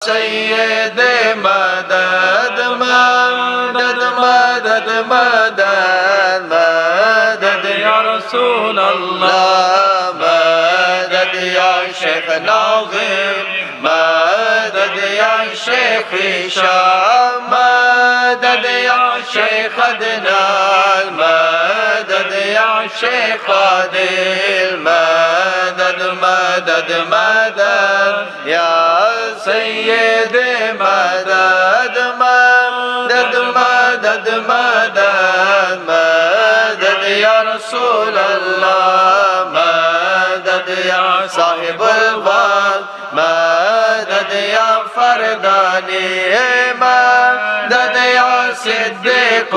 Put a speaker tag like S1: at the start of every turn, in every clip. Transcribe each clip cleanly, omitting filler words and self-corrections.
S1: سید مدد مدد مدد مدد مدد یا رسول اللہ مدد یا شیخ ناظم مدد یا شیخ شام مدد یا شیخ عدنان مدد یا شیخ عادل مدد مدد مدد یا سید مدد مدد مدد مدد مدد یا رسول اللہ مدد یا صاحب الوقت مدد یا فردانی مدد یا صدیق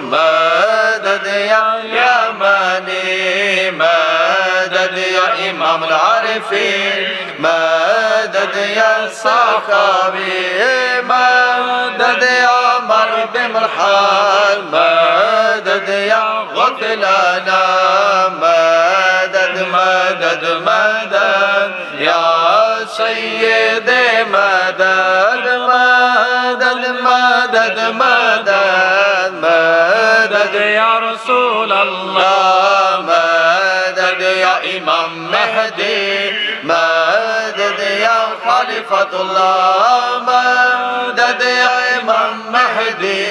S1: مدد یا یمانی مدد یا امام العارفین مدد یا ساخاوی مدد یا مرد مرحال مدد یا غطلانا مدد مدد مدد یا سید مدد مدد مدد مدد مدد یا رسول اللہ مدد یا امام مہدی مدد یا خلیفۃ اللہ مدد یا امام مہدی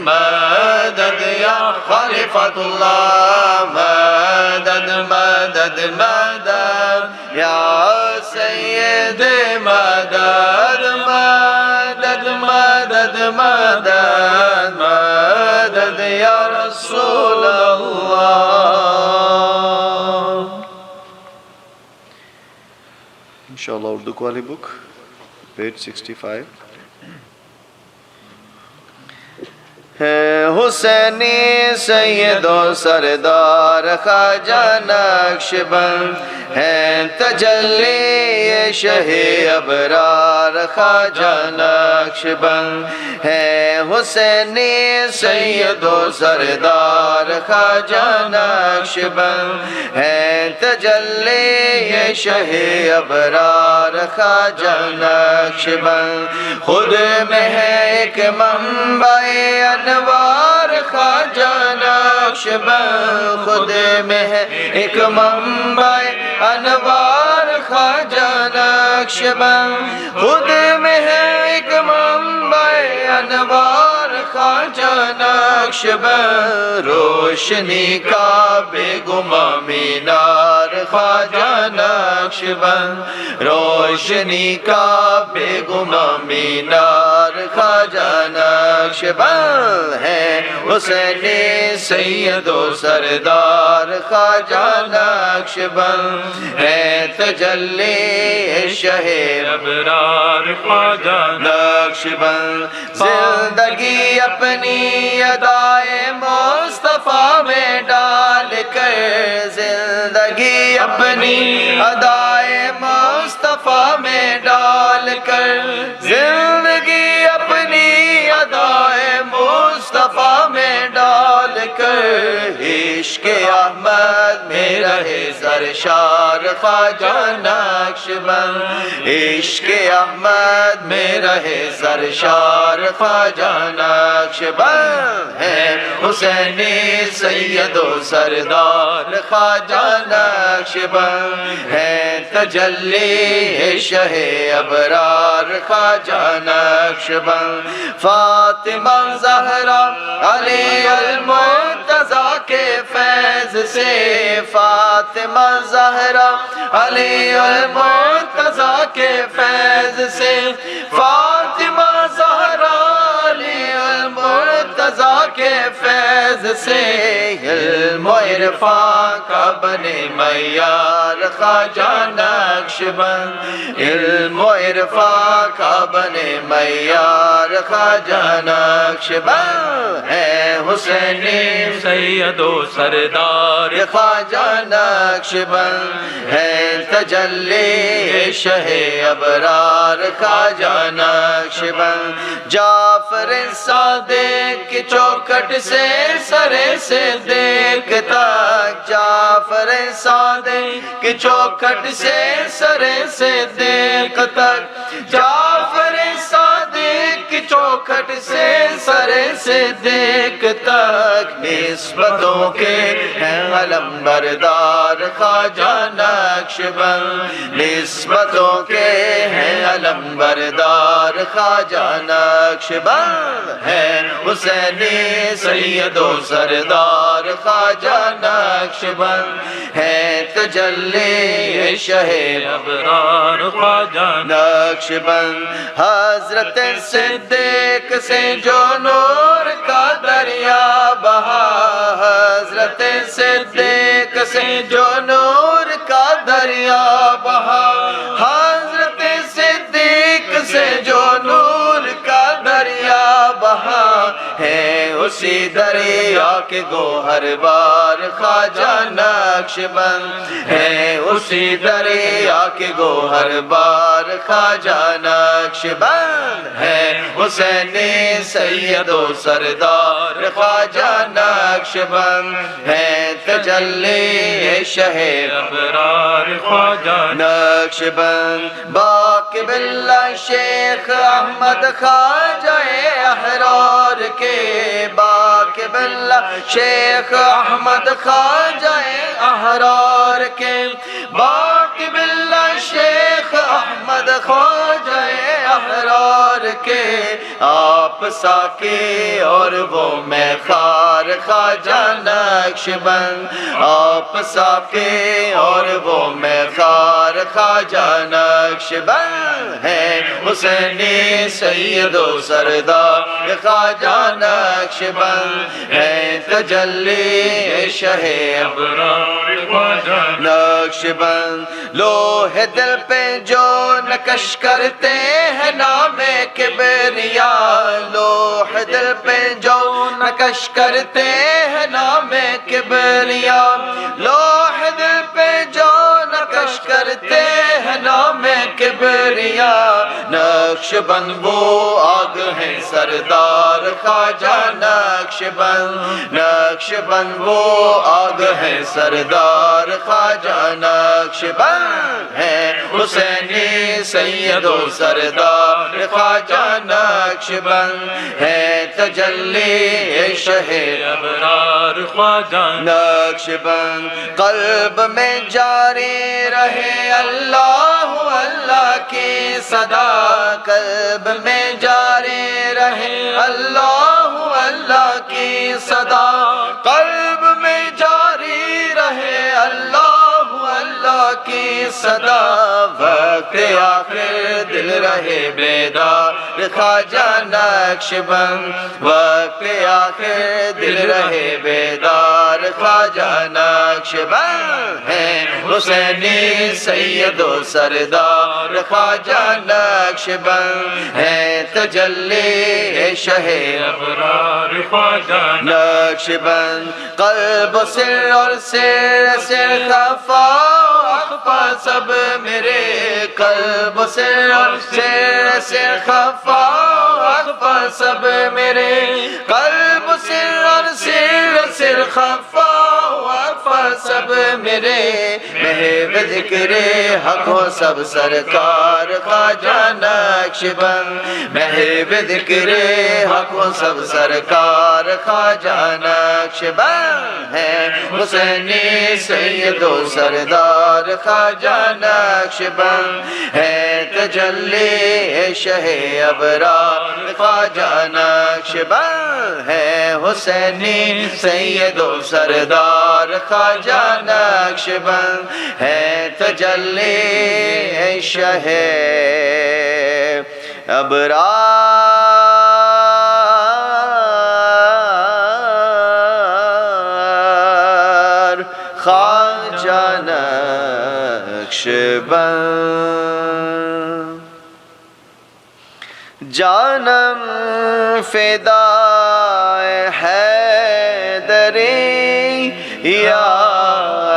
S1: مدد یا خلیفۃ اللہ مدد مدد مدد یا سید مدد مدد مدد مدد مدد یا رسول اللہ. انشاءاللہ اردو والی بک پیج 65 ہے حسینی سید و سردار خواجہ نقشبند ہے تجلی شہ ابرار خواجہ نقشبند ہے حسینی سید و سردار خواجہ نقشبند ہے تجلی شہ ابرار خواجہ نقشبند خود میں ہے ایک منبع انوار خواجہ نقشبند خود میں ہے ایک منبع انوار خواجہ نقشبند خود میں ہے ایک منبع انوار خواجہ نقشبند روشنی کا بے گماں مینار خواجہ نقشبند روشنی کا بے گماں مینار خواجہ نقشبند ہے حسینی سید و سردار خواجہ نقشبند ہے تجلی شہ ابرار خواجہ نقشبند زندگی اپنی ادائے مصطفیٰ میں ڈال کر زندگی اپنی ادائے مصطفیٰ میں ڈال کر زندگی اپنی ادائے مصطفیٰ میں ڈال کر عشق احمد میں رہے سرشار خواجہ نقشبند عشق احمد میں رہے سرشار خواجہ نقشبند ہے حسینی سید و سردار خواجہ نقشبند ہے تجلی شہ ابرار خواجہ نقشبند فاطمہ زہرا علی المرتضیٰ کے فیض سے فاطمہ زہرا علی المرتضیٰ کے فیض سے فاطمہ زہرا علی المرتضیٰ کے فیض سے علم و عرفان کا بنے معیار خواجہ نقشبند علم و عرفان کا بنے معیار خواجہ نقشبند ہے حسینی سید و سردار خواجہ نقشبند ہے تجلی شہ ابرار خواجہ نقشبند جعفر صادق کی چوکھٹ سے سرے سے دیکھ تک جعفر صادق کی چوکھٹ سے سرے سے دیکھ تک جعفر چوکھٹ سے سر صدیق تک نسبتوں کے ہیں علم بردار خواجہ نقشبند نسبتوں کے ہیں علم بردار خواجہ نقشبند ہے حسینی سید و سردار خواجہ نقشبند ہے تجلی شہ ابرار خواجہ نقشبند حضرت صدیق سے جو نور کا دریا بہا حضرت صدیق سے جو نور کا دریا بہا حضرت صدیق سے جو نور کا دریا بہا ہے اسی دریا کے گوہر بار خواجہ نقشبند ہے اسی دریا کے گوہر بار خواجہ نقشبند ہے حسینی سید و سردار خواجہ نقشبند ہے تجلی شہ ابرار خواجہ نقشبند باقب اللہ شیخ احمد خواجہ احرار کے باقب اللہ شیخ احمد خواجہ احرار کے باقب اللہ شیخ احمد خواجہ احرار کے آپ ساقی اور وہ میں خار خواجہ نقشبند آپ ساقی اور وہ میں خار خواجہ نقشبند ہے حسینی سید و سردار خواجہ نقشبند ہے تجلی شہ ابرار خواجہ نقشبند لوح دل پہ جو نقش کرتے ہیں نام کبریا لوح دل پہ جو نقش کرتے ہیں نام کبریا لوح دل پہ جو نقش کرتے ہیں نام کبریا نقشبند وہ آگ ہے سردار خواجہ نقشبند نقشبند وہ آگ ہے سردار خواجہ نقشبند ہے حسینی سید و سردار خواجہ نقشبند ہے تجلی شہ ابرار خواجہ نقشبند قلب میں جاری رہے اللہ اللہ کی صدا قلب میں جاری رہے اللہ اللہ کی صدا قلب میں جاری رہے اللہ اللہ کی صدا وقت آخر دل رہے بیدار خواجہ نقشبند وقت آخر دل رہے بیدار خواجہ نقشبند ہے حسینی سید و سردار خواجہ نقشبند ہے تجلی شہ ابرار خواجہ نقشبند قلب و سر اور سر خفا اخفا سب میرے قلب و سر اور سر خفا اخفا سب میرے قلب و سر اور سر خفا اخفا سب میرے محب ذکر حق ہو سب سرکار خواجہ نقشبند محب ذکر حق ہو سب سرکار خواجہ نقشبند ہے حسینی سید و سردار خواجہ نقشبند ہے تجلی شہ ابرار خواجہ نقشبند ہے حسینی سید و سردار خواجہ نقشبند ہے تجلی شہ ابرار خواجہ نقشبند جانم فدائے حیدری یا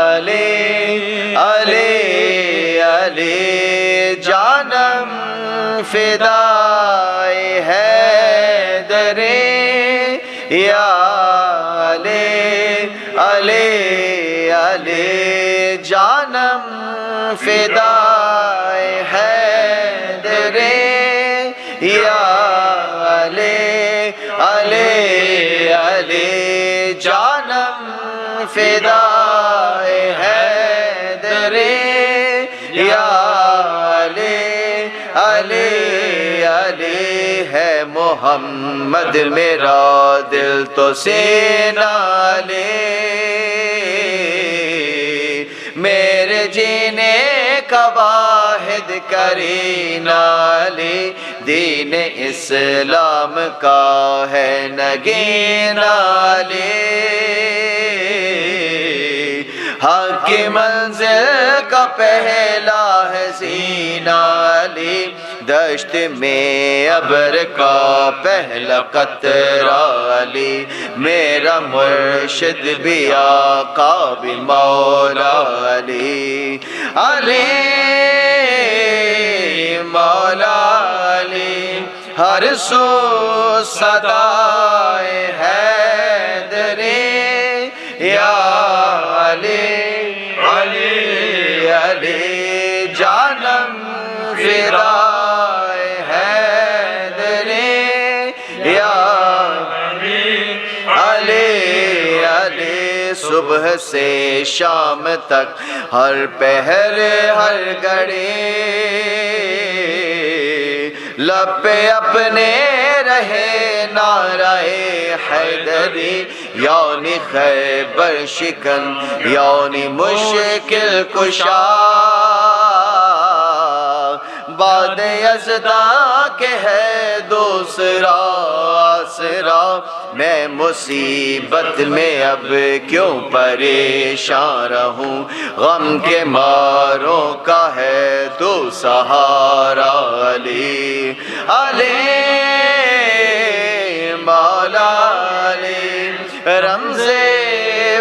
S1: علی علی علی جانم فدائے حیدری یا علی علی علی جانم فدائے حیدری یا علی علی علی جانم فدائے حیدر یا علی علی علی ہے محمد میرا دل تو سینہ لے میرے جینے کا واحد کرینہ علی دین اسلام کا ہے نگینہ علی حق کی منزل کا پہلا ہے سینہ علی دشت میں ابر کا پہلا قطرہ علی میرا مرشد بھی آقا بھی مولا علی علی مولا علی ہر سو صدائے حیدری یا علی علی علی جانم فدائے حیدری یا علی علی علی صبح سے شام تک ہر پہر ہر گھڑی لب پہ اپنے رہے نعرہ حیدری یعنی خیبر شکن یعنی مشکل کشا بعد یزداں کے ہے دوسرا آسرا میں مصیبت میں اب کیوں پریشان رہوں غم کے ماروں کا ہے تو سہارا علی علی مولا علی رمز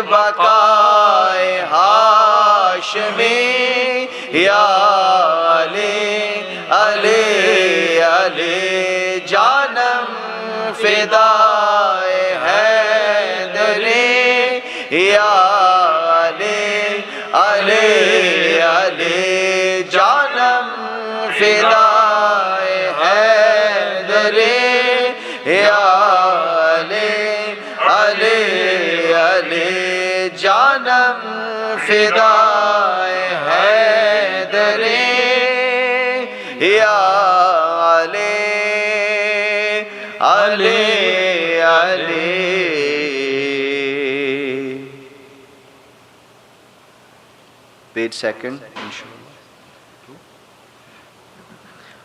S1: بقائے ہاشمی یا علی علی علی جانم فدائے حیدری یا علی علی علی جانم فدائے حیدری یا علی علی علی جانم فدائے حیدری یا علی علی علی پیج سیکنڈ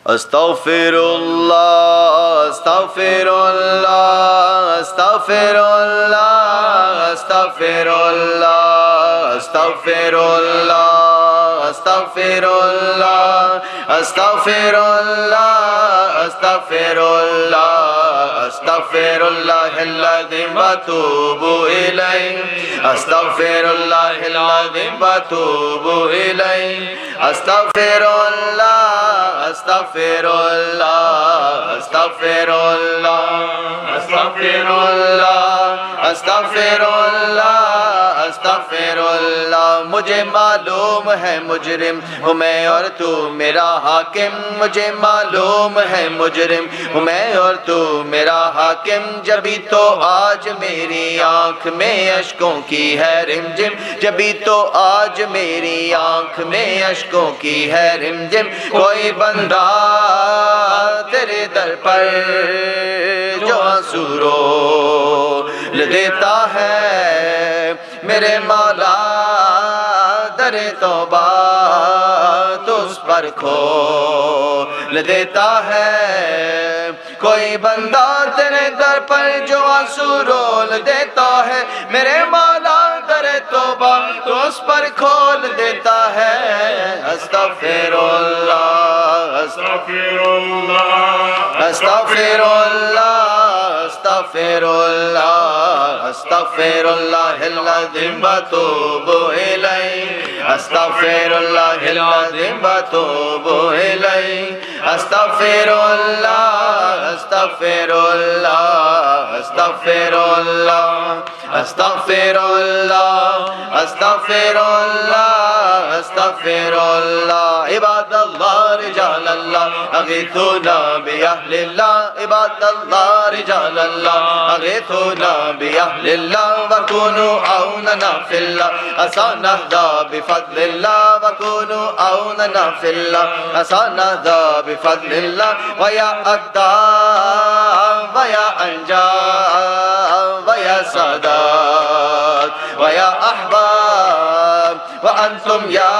S1: استغفر اللہ استغفر اللہ استغفر اللہ استغفر اللہ استغفر اللہ استغفر اللہ استغفر اللہ استغفر اللہ استغفر اللہ العظیم واتوب الیہ استغفر اللہ العظیم واتوب الیہ استغفر اللہ استغفر اللہ استغفر اللہ استغفر اللہ استغفر اللہ استغفر اللہ مجھے معلوم ہے مجرم ہوں میں اور تو میرا حاکم مجھے معلوم ہے مجرم ہوں میں اور تو میرا حاکم جبھی تو آج میری آنکھ میں اشکوں کی ہے رمجم جبھی تو آج میری آنکھ میں اشکوں کی ہے رمجم کوئی بندہ تیرے در پر جو آنسو رول دیتا ہے میرے مولا در توبہ تو اس پر کھول دیتا ہے کوئی بندہ تیرے در پر جو آنسو رول دیتا ہے میرے مولا در توبہ تو اس پر کھول دیتا ہے استغفر اللہ استغفر اللہ استغفر اللہ استغفر اللہ استغفر اللہ العظیم واتوب الیہ استغفر اللہ العظیم واتوب الیہ استغفر اللہ استغفر اللہ استغفر اللہ استغفر اللہ استغفر اللہ استغفر اللہ عباد اللہ رجال اللہ أغيثونا بأهل الله عباد الله رجال الله أغيثونا بأهل الله وكونوا عوننا في الله عسى نهدى بفضل الله وكونوا عوننا في الله عسى نهدى بفضل الله ويا أقدام ويا أنجام ويا سادات ويا أحباب وأنتم يا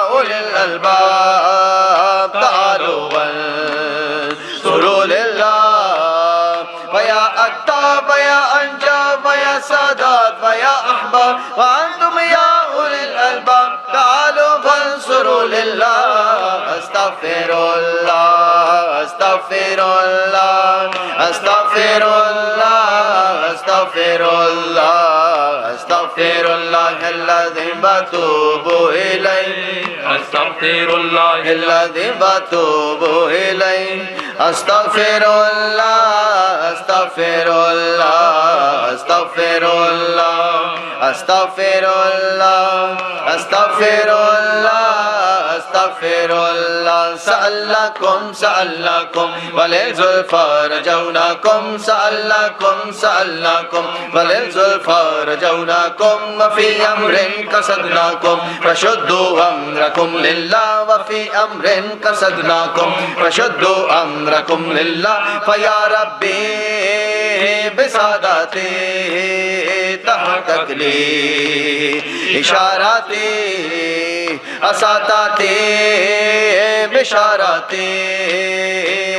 S1: أولي الألباب تعالوا وانصروا لله ويا أكتاب ويا أنجاب ويا سادات ويا أحباب وأنتم يا أولي الألباب تعالوا وانصروا لله أستغفر الله أستغفر الله أستغفر الله أستغفر الله أستغفر الله الذي بتوب إليه
S2: أستغفر الله
S1: الذي بتوب إليه أستغفر الله أستغفر الله أستغفر الله أستغفر الله أستغفر الله أستغفر الله سألكم سألكم وللزلفى رجوناكم سألكم سألكم وللزلفى رجوناكم وفي أمر قصدناكم فشدوا أمركم لله وفي أمر قصدناكم فشدوا أمركم لله فيا ربي بساداتي تحقق لي إشاراتي أساتاتي بشاراتي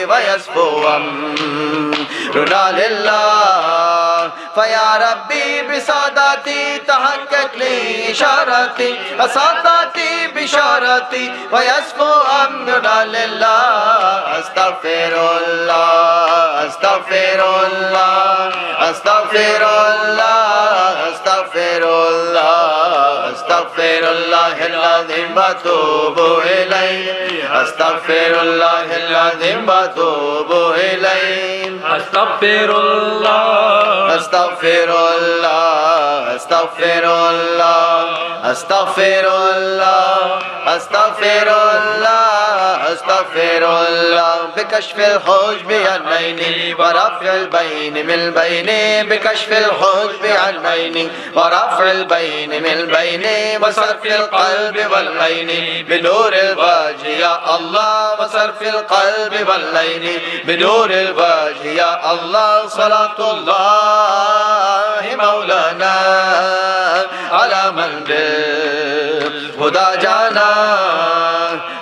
S1: ويصفو أمرنا لله فيا ربي بساداتي تحقق لي إشاراتي أساتاتي بشاراتي ويصفو أمرنا لله أستغفر الله أستغفر الله أستغفر الله أستغفر الله أستغفر الله العظيم وأتوب إليه أستغفر الله العظيم وأتوب إليه
S2: أستغفر الله
S1: أستغفر الله أستغفر الله أستغفر الله أستغفر الله أستغفر الله بكشف الحجب عن عيني ورفع البين من البين بكشف الحجب عن عيني ورفع البين من البين وصرف القلب والعين بنور الوجه يا الله وصرف القلب والعين بنور الوجه يا الله صلاة الله مولانا على من بالهدى جانا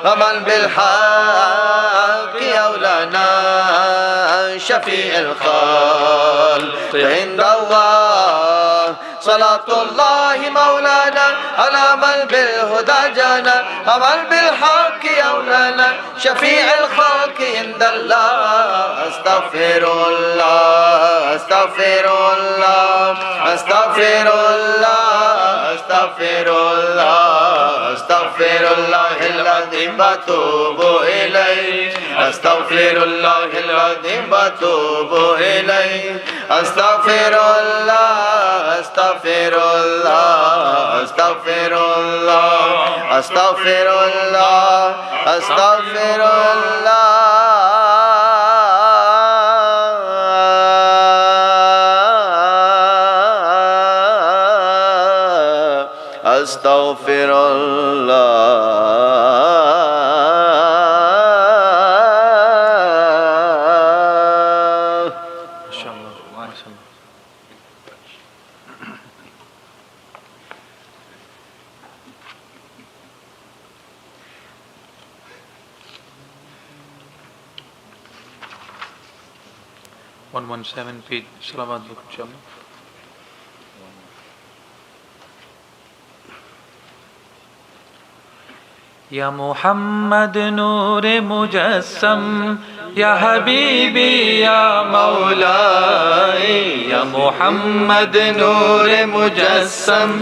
S1: ومن بالحق أولانا شفيع الخلق عند الله صلاة الله مولانا على من بالهدى جانا ومن بالحق أولانا شفيع الخلق عند الله أستغفر الله أستغفر الله أستغفر الله أستغفر الله أستغفر الله العظيم وأتوب إليه أستغفر الله العظيم وأتوب إليه أستغفر الله أستغفر الله أستغفر الله أستغفر الله أستغفر الله أستغفر الله
S2: ما شاء الله ما شاء الله 117 page Salamat book inshallah. या मोहम्मद नूर मुजस्सम या हबीबी या मौलाई या मोहम्मद नूर मुजस्सम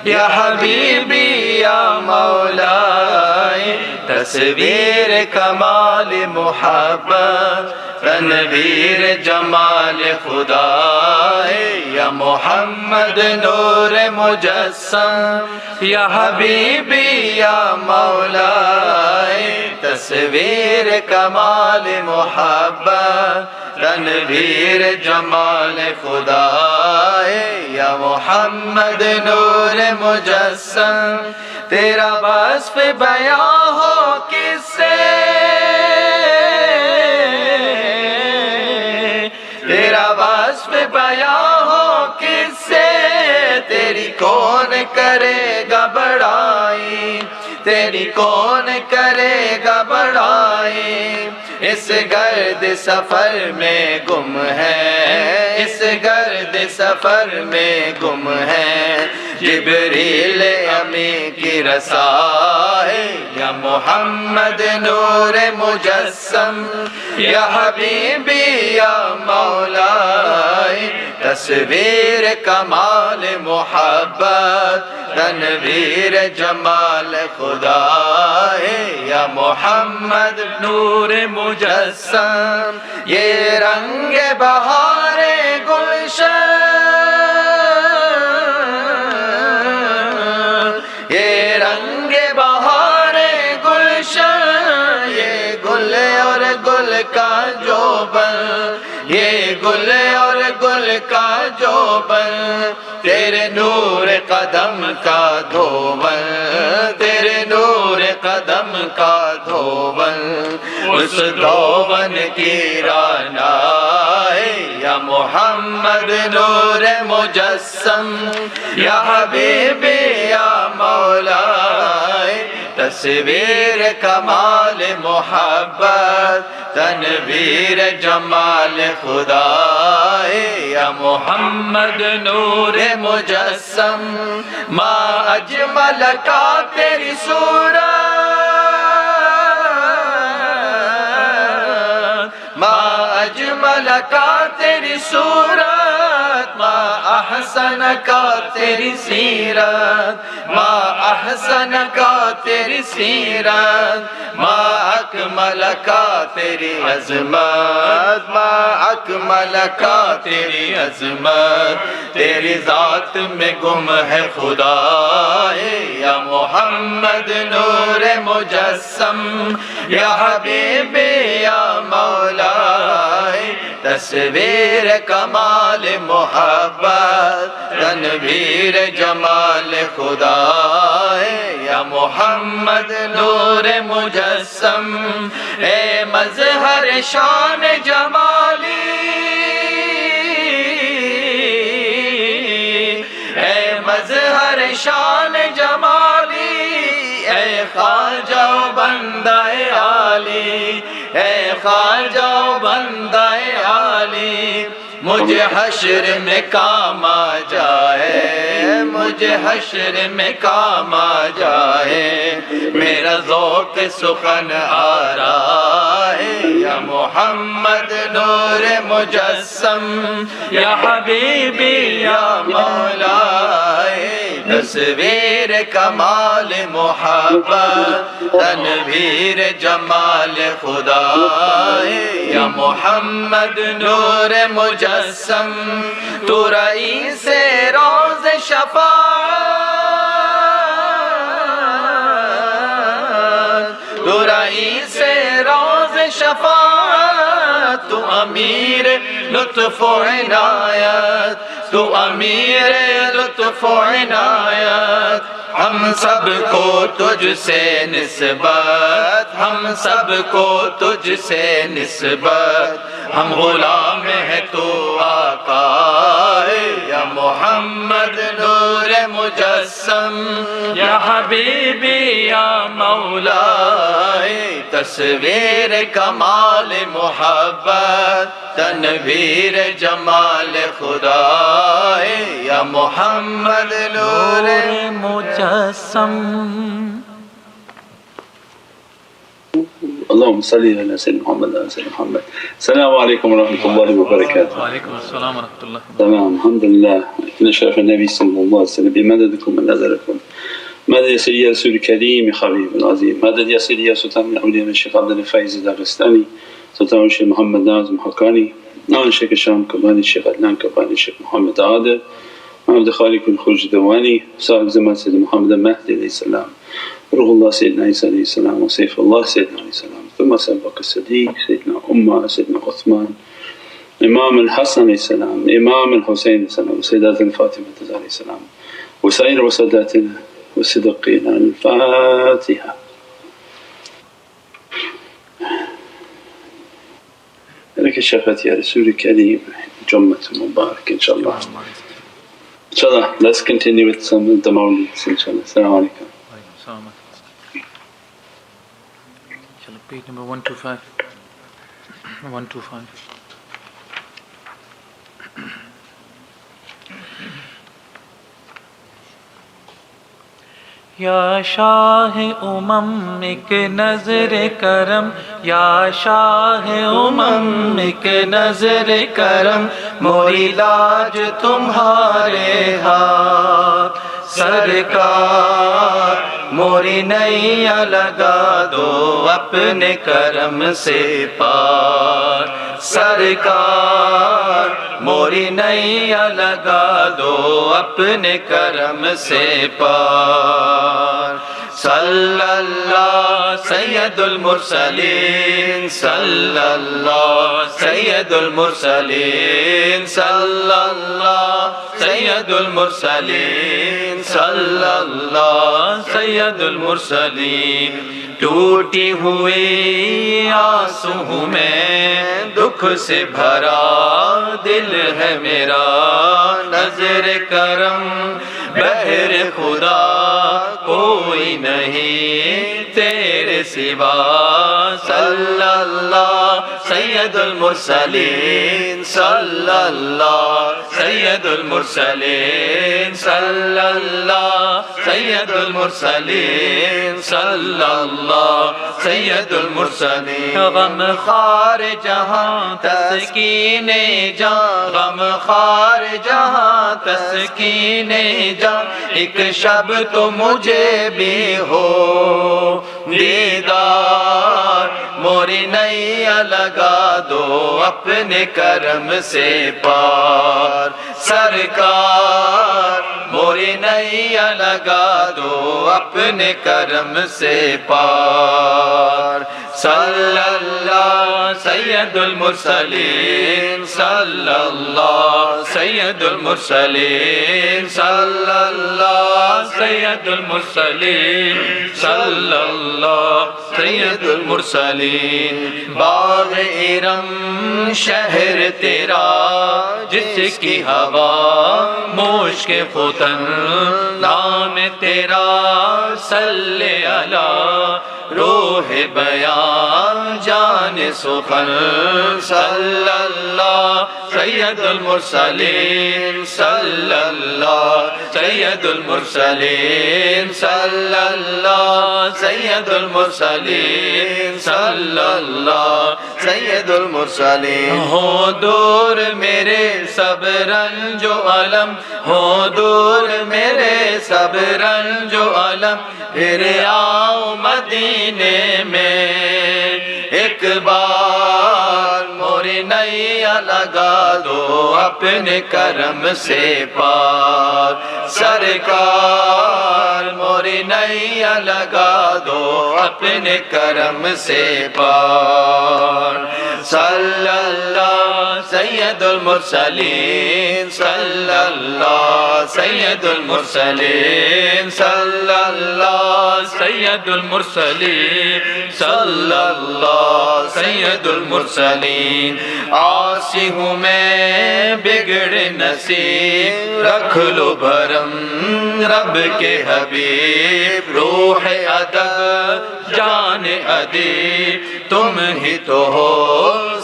S2: या हबीबी या मौलाई तस्वीर कमाल मोहब्बत تنویر جمال خدا یا محمد نور مجسم یا حبیبی یا مولا تصویر کمال محبت تنویر جمال خدا یا محمد نور مجسم تیرا وصف بیان ہو کس سے تیرا وصف بیان ہو کس سے تیری کون کرے گا بڑائی تیری کون کرے گا بڑائی اس گرد سفر میں گم ہے اس گرد سفر میں گم ہے جبریل امی کی رسائی یا محمد نور مجسم یا حبیبی یا مولا تصویر کمال محبت تنویر جمال خدا یا محمد نور مجسم یہ رنگ بہار گلشن یہ رنگ بہار گلشن یہ گل اور گل کا جوبن یہ گل اور گل کا جوبن تیرے نور قدم کا دھوبن تیرے نور قدم کا دھوبن اس دھوبن کی رانائی یا محمد نور مجسم یا حبیبی یا مولا تصویر کمال محبت تنویر جمال خدا یا محمد نور مجسم ما اجمل کا تیری صورت ما اجمل کا تیری صورت ما احسن کا تیری سیرت ما احسن کا تیری سیرت ما اکمل کا تیری عظمت ما اکمل کا تیری عظمت تیری ذات میں گم ہے خدا یا محمد نور مجسم یا حبیبی یا مولا تصویر کمال محبت تنویر جمال خدا یا محمد نور مجسم اے مظہر شان جمالی اے مظہر شان جمالی اے خواجہ بندہ عالی اے خواجہ بندہ عالی مجھے حشر میں کام آ جائے مجھے حشر میں کام آ جائے میرا ذوق سخن آ رہا ہے یا محمد نور مجسم یا حبیبی یا مولا تصویر کمال محبت تنویر جمال خدا یا محمد نور مجسم تو رئیس روز شفاعت تو رئیس روز شفاعت تو امیر لطف و عنایت تو امیر لطف و عنایت ہم سب کو تجھ سے نسبت ہم سب کو تجھ سے نسبت ہم غلام ہے تو آقا یا محمد نور مجسم یا حبیبی یا مولا تصویر کمال محبت تنویر جمال خدا یا محمد نور مجسم
S3: اللهم صل على سيدنا محمد وعلى سيدنا محمد. السلام عليكم ورحمة الله وبركاته.
S2: وعليكم السلام ورحمة الله.
S3: تمام الحمد لله. إن شرف النبي صلى الله عليه وسلم بمددكم ونظركم. مدد يا سيدي رسول الكريم حبيب العظيم. مدد يا سيدي يا سلطان الأولياء الشيخ عبد الفايز الداغستاني. فتاوى الشيخ محمد نازم حقاني، الشيخ الشام كباني، الشيخ عدنان كباني، الشيخ محمد عادل، عبد الخالق الخوج دواني، صاحب زمان سيدنا محمد المهدي عليه السلام، روح الله سيدنا عيسى عليه السلام، وسيف الله سيدنا عليه السلام، ثم سيدنا أبو بكر الصديق، سيدنا أمة، سيدنا عثمان، إمام الحسن عليه السلام، إمام الحسين عليه السلام، وسيداتنا فاطمة عليه السلام، وسائر وساداتنا والصديقين. الفاتحة. لك الشفاعة يا رسول الكريم، جمة مبارك إن شاء الله. Inshallah, let's continue with some of the mawlids, inshallah. Assalamu alaikum.
S2: Inshallah, page number 125. 125. یا شاہ امم ایک نظر کرم، یا شاہ امم ایک نظر کرم، موری لاج تمہارے ہاتھ سرکار، موری نیا لگا دو اپنے کرم سے پار، سرکار موری نیا لگا دو اپنے کرم سے پار، صلی اللہ سید المرسلین، صلی اللہ سید المرسلین، صلی اللہ سید المرسلین، صلی اللہ سید المرسلین، ٹوٹی ہوئی آنسوں میں دکھ سے بھرا دل ہے میرا، نظر کرم بہر خدا کوئی نہیں تیرے سوا، صلی اللہ سید المرسلین، صلی اللہ سید المرسلین، صلی اللہ سید المرسلین، صلی اللہ سید المرسلین، غم خار جہاں تسکین جاں، غم خار جہاں تسکین جاں، ایک شب تو مجھے بھی ہو دیدار، موری نیا لگا دو اپنے کرم سے پار، سرکار موری نیا لگا دو اپنے کرم سے پار، صلی اللہ سید المرسلین، صلی اللہ سید المرسلین، صلی اللہ سید المرسلین، صلی اللہ سید المرسلین، باغ ارم شہر تیرا جس کی ہوا مشک ختن، نام تیرا صلی علی روح بیان جان سخن، صلی اللہ سید المرسلین، صلی اللہ سید المرسلین، صلی اللہ سید المرسلین، صلی اللہ سید المرسلین، ہو دور میرے سب رنج و علم، ہو دور میرے سب رنج و علم، پھر آؤ مدینے میں ایک بار، موری نیا لگا دو اپنے کرم سے پار، سرکار موری نیا لگا دو اپنے کرم سے پار، صلی اللہ سید المرسلین، صلی اللہ سید المرسلین، صلی اللہ سید المرسلین، صلی اللہ سید المرسلین، عاصی ہوں میں بگڑ نصیب، رکھ لو بھرم رب کے حبیب، روح ادب جان ادیب تم ہی تو ہو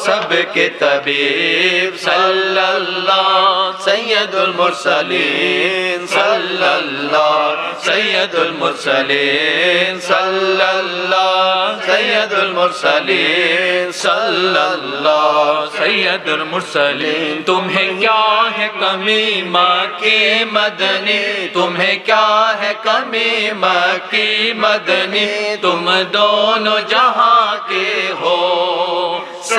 S2: سب کے طبیب، صلی اللہ سید المرسلین، صلی اللہ سید المرسلین، صلی اللہ سید المرسلین، صلی اللہ سید المرسلین، تمہیں کیا ہے کمی مکی مدنی، تمہیں کیا ہے کمی مکی مدنی، تم دونوں جہاں کے ہو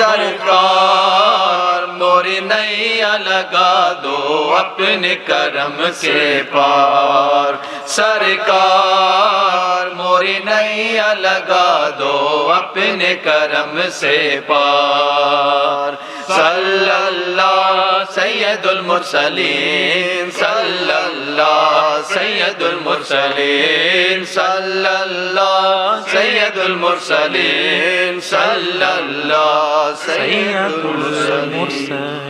S2: سرکار موری نیا لگا دو اپنے کرم سے پار سرکار موری نیا لگا دو اپنے کرم سے پار صلی اللہ سید المرسلین صلی اللہ سید المرسلین صلی اللہ سید المرسلین صلی اللہ سید المرسلین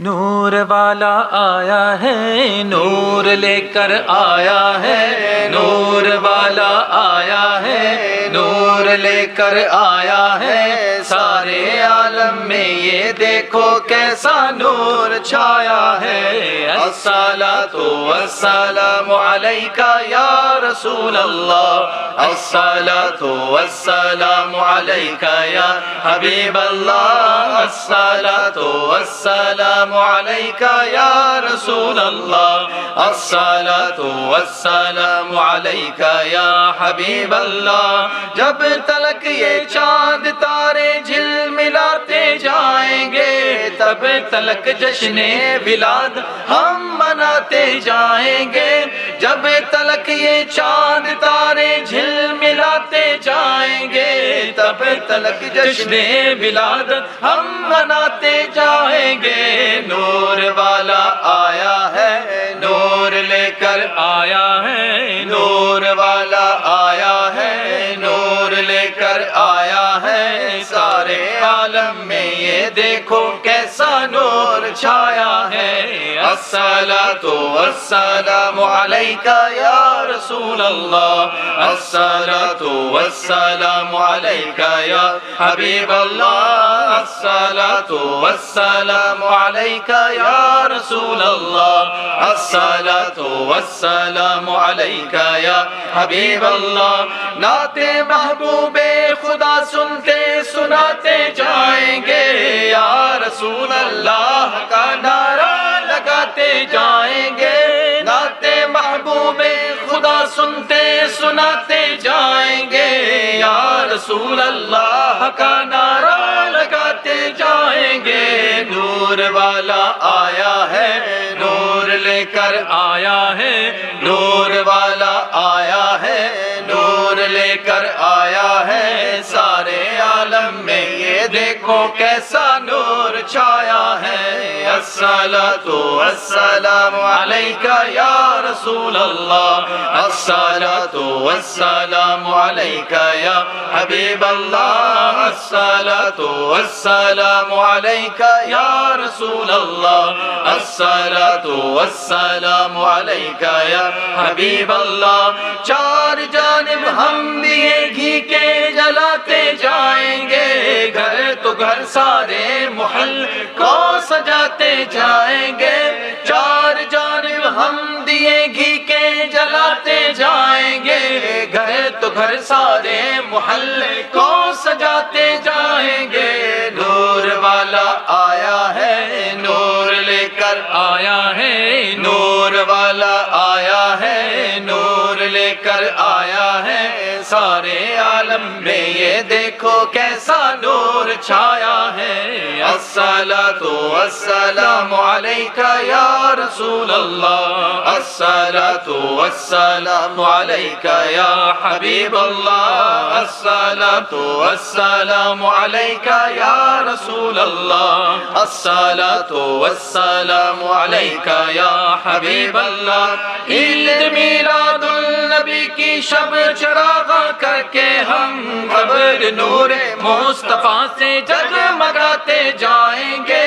S4: نور والا آیا ہے نور لے کر آیا ہے نور والا آیا ہے نور لے کر آیا ہے سارے عالم میں یہ دیکھو کیسا نور چھایا ہے الصلاۃ والسلام علیک یا رسول اللہ الصلاۃ والسلام علیک یا حبیب اللہ الصلاۃ والسلام علیک یا رسول اللہ الصلاۃ والسلام علیک یا حبیب اللہ جب تلک یہ چاند تارے جھلملاتے جائیں گے تب تلک جشن ولاد ہم مناتے جائیں گے جب تلک یہ چاند تارے جھلملاتے جائیں گے تب تلک جشن ولاد ہم مناتے جائیں گے نور والا آیا ہے نور لے کر آیا ہے نور والا آیا ہے نور لے کر آیا ہے سارے عالم میں یہ دیکھو کیسا نور چھایا ہے الصلاۃ والسلام علیک یا رسول اللہ الصلاۃ والسلام علیک یا حبیب اللہ الصلاۃ والسلام علیک یا رسول اللہ الصلاۃ والسلام علیک یا حبیب اللہ نعت محبوب خدا سنتے سناتے جائیں گے یا رسول اللہ کا نعرہ لگاتے جائیں گے نعت محبوب خدا سنتے سناتے جائیں گے یا رسول اللہ کا نعرہ لگاتے جائیں گے نور والا آیا ہے نور لے کر آیا ہے نور والا آیا ہے نور لے کر آیا ہے سارے عالم میں یہ دیکھو کیسا نور چھایا ہے الصلاۃ والسلام علیک یا رسول اللہ الصلاۃ والسلام علیک یا حبیب اللہ الصلاۃ والسلام علیک یا رسول اللہ الصلاۃ والسلام علیک یا حبیب اللہ چار جانب ہم دیے گھی کے جلاتے جائیں گے گھر تو گھر سارے محل کو سجاتے جائیں گے چار جانب ہم دیے گھی کے جلاتے جائیں گے گھر تو گھر سارے محل کو سجاتے جائیں گے نور والا آیا ہے نور لے کر آیا ہے نور والا آیا ہے نور لے کر آیا ہے سارے عالم میں یہ دیکھو کیسا نور چھایا ہے الصلاۃ والسلام علیک یا رسول اللہ الصلاۃ والسلام علیک یا حبیب اللہ الصلاۃ والسلام علیک یا رسول اللہ الصلاۃ والسلام علیک یا حبیب اللہ عید میلاد النبی کی شب چراغاں کر کے ہم قبر نور مصطفیٰ سے جگمگاتے جائیں گے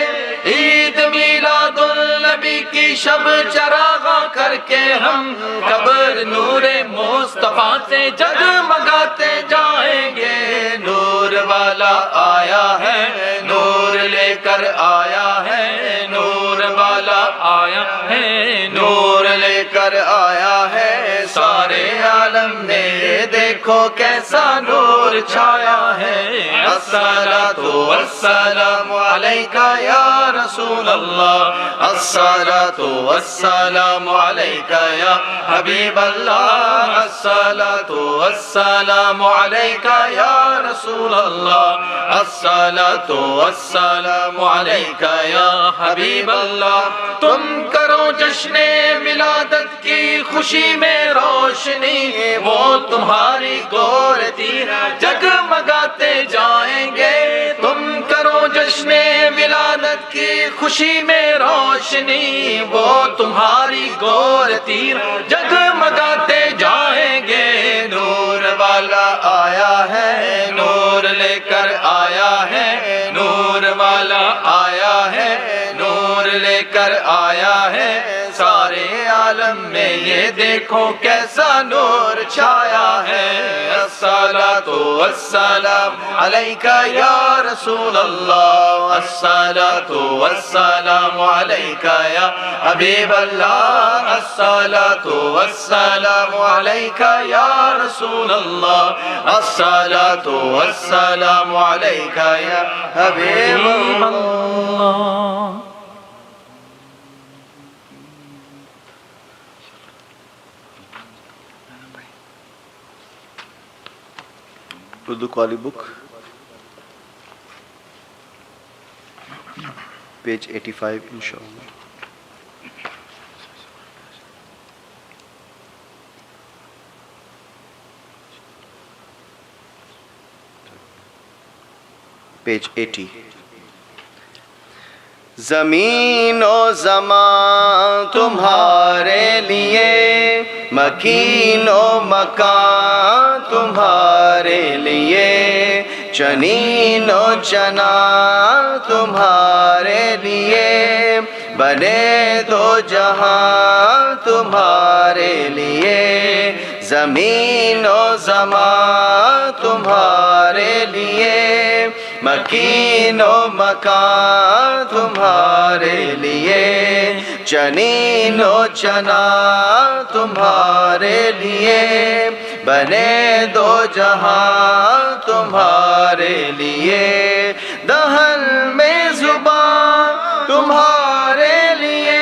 S4: عید میلاد النبی کی شب چراغاں کر کے ہم قبر نور مصطفیٰ سے جگمگاتے جائیں گے نور والا آیا ہے نور لے کر آیا ہے نور والا آیا ہے،
S2: نور لے کر آیا ہے سارے عالم میں، یہ دیکھو کیسا نور چھایا ہے۔ الصلاۃ والسلام علیک یا رسول اللہ، الصلاۃ والسلام علیک یا حبیب اللہ، الصلاۃ والسلام علیک یا رسول اللہ، الصلاۃ والسلام علیک یا حبیب اللہ۔ تم کرو جشن ولادت کی خوشی میں روشنی، وہ تمہاری گور تیر جگمگاتے جائیں گے۔ تم کرو جشن ولادت کی خوشی میں روشنی، وہ تمہاری گور تیر جگمگاتے جائیں گے۔ نور والا آیا ہے، نور لے کر آیا ہے، نور والا آیا ہے، نور لے کر آیا ہے سارے عالم میں، یہ دیکھو کیسا نور چھایا ہے۔ الصلاۃ والسلام علیک یا رسول اللہ، الصلاۃ والسلام علیک یا حبیب اللہ، الصلاۃ والسلام علیک یا رسول اللہ، الصلاۃ والسلام علیک یا حبیب اللہ۔
S1: اردو قوالی بک پیج 85 انشاءاللہ۔ پیج 80۔ زمین و زمان تمہارے لیے، مکین و مکان تمہارے لیے، چنین و چنا تمہارے لیے، بنے دو جہاں تمہارے لیے، زمین و زمان تمہارے لیے، مکین و مکان تمہارے لیے، چنین و چنا تمہارے لیے، بنے دو جہاں تمہارے لیے، دہن میں زبان تمہارے لیے،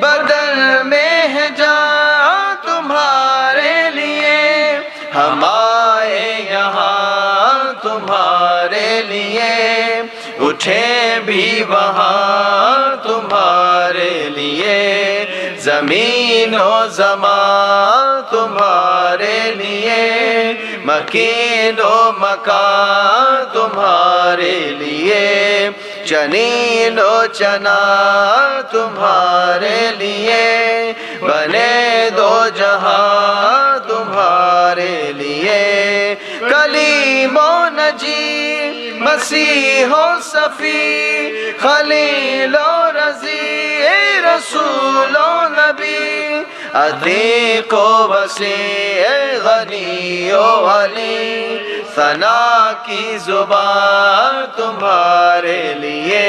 S1: بدن میں ہے جان تمہارے لیے، ہم آئے یہاں تمہارے لیے، اٹھے بھی وہاں تمہارے لیے، زمین و زمان تمہارے لیے، مکین و مکان تمہارے لیے، چنین و چنا تمہارے لیے، بنے دو جہاں تمہارے لیے، کلیم و نجی مسیح و صفی، خلیل و رضی، رسول و نبی، عتیق و وسیع، غنی و علی، ثنا کی زبان تمہارے لیے،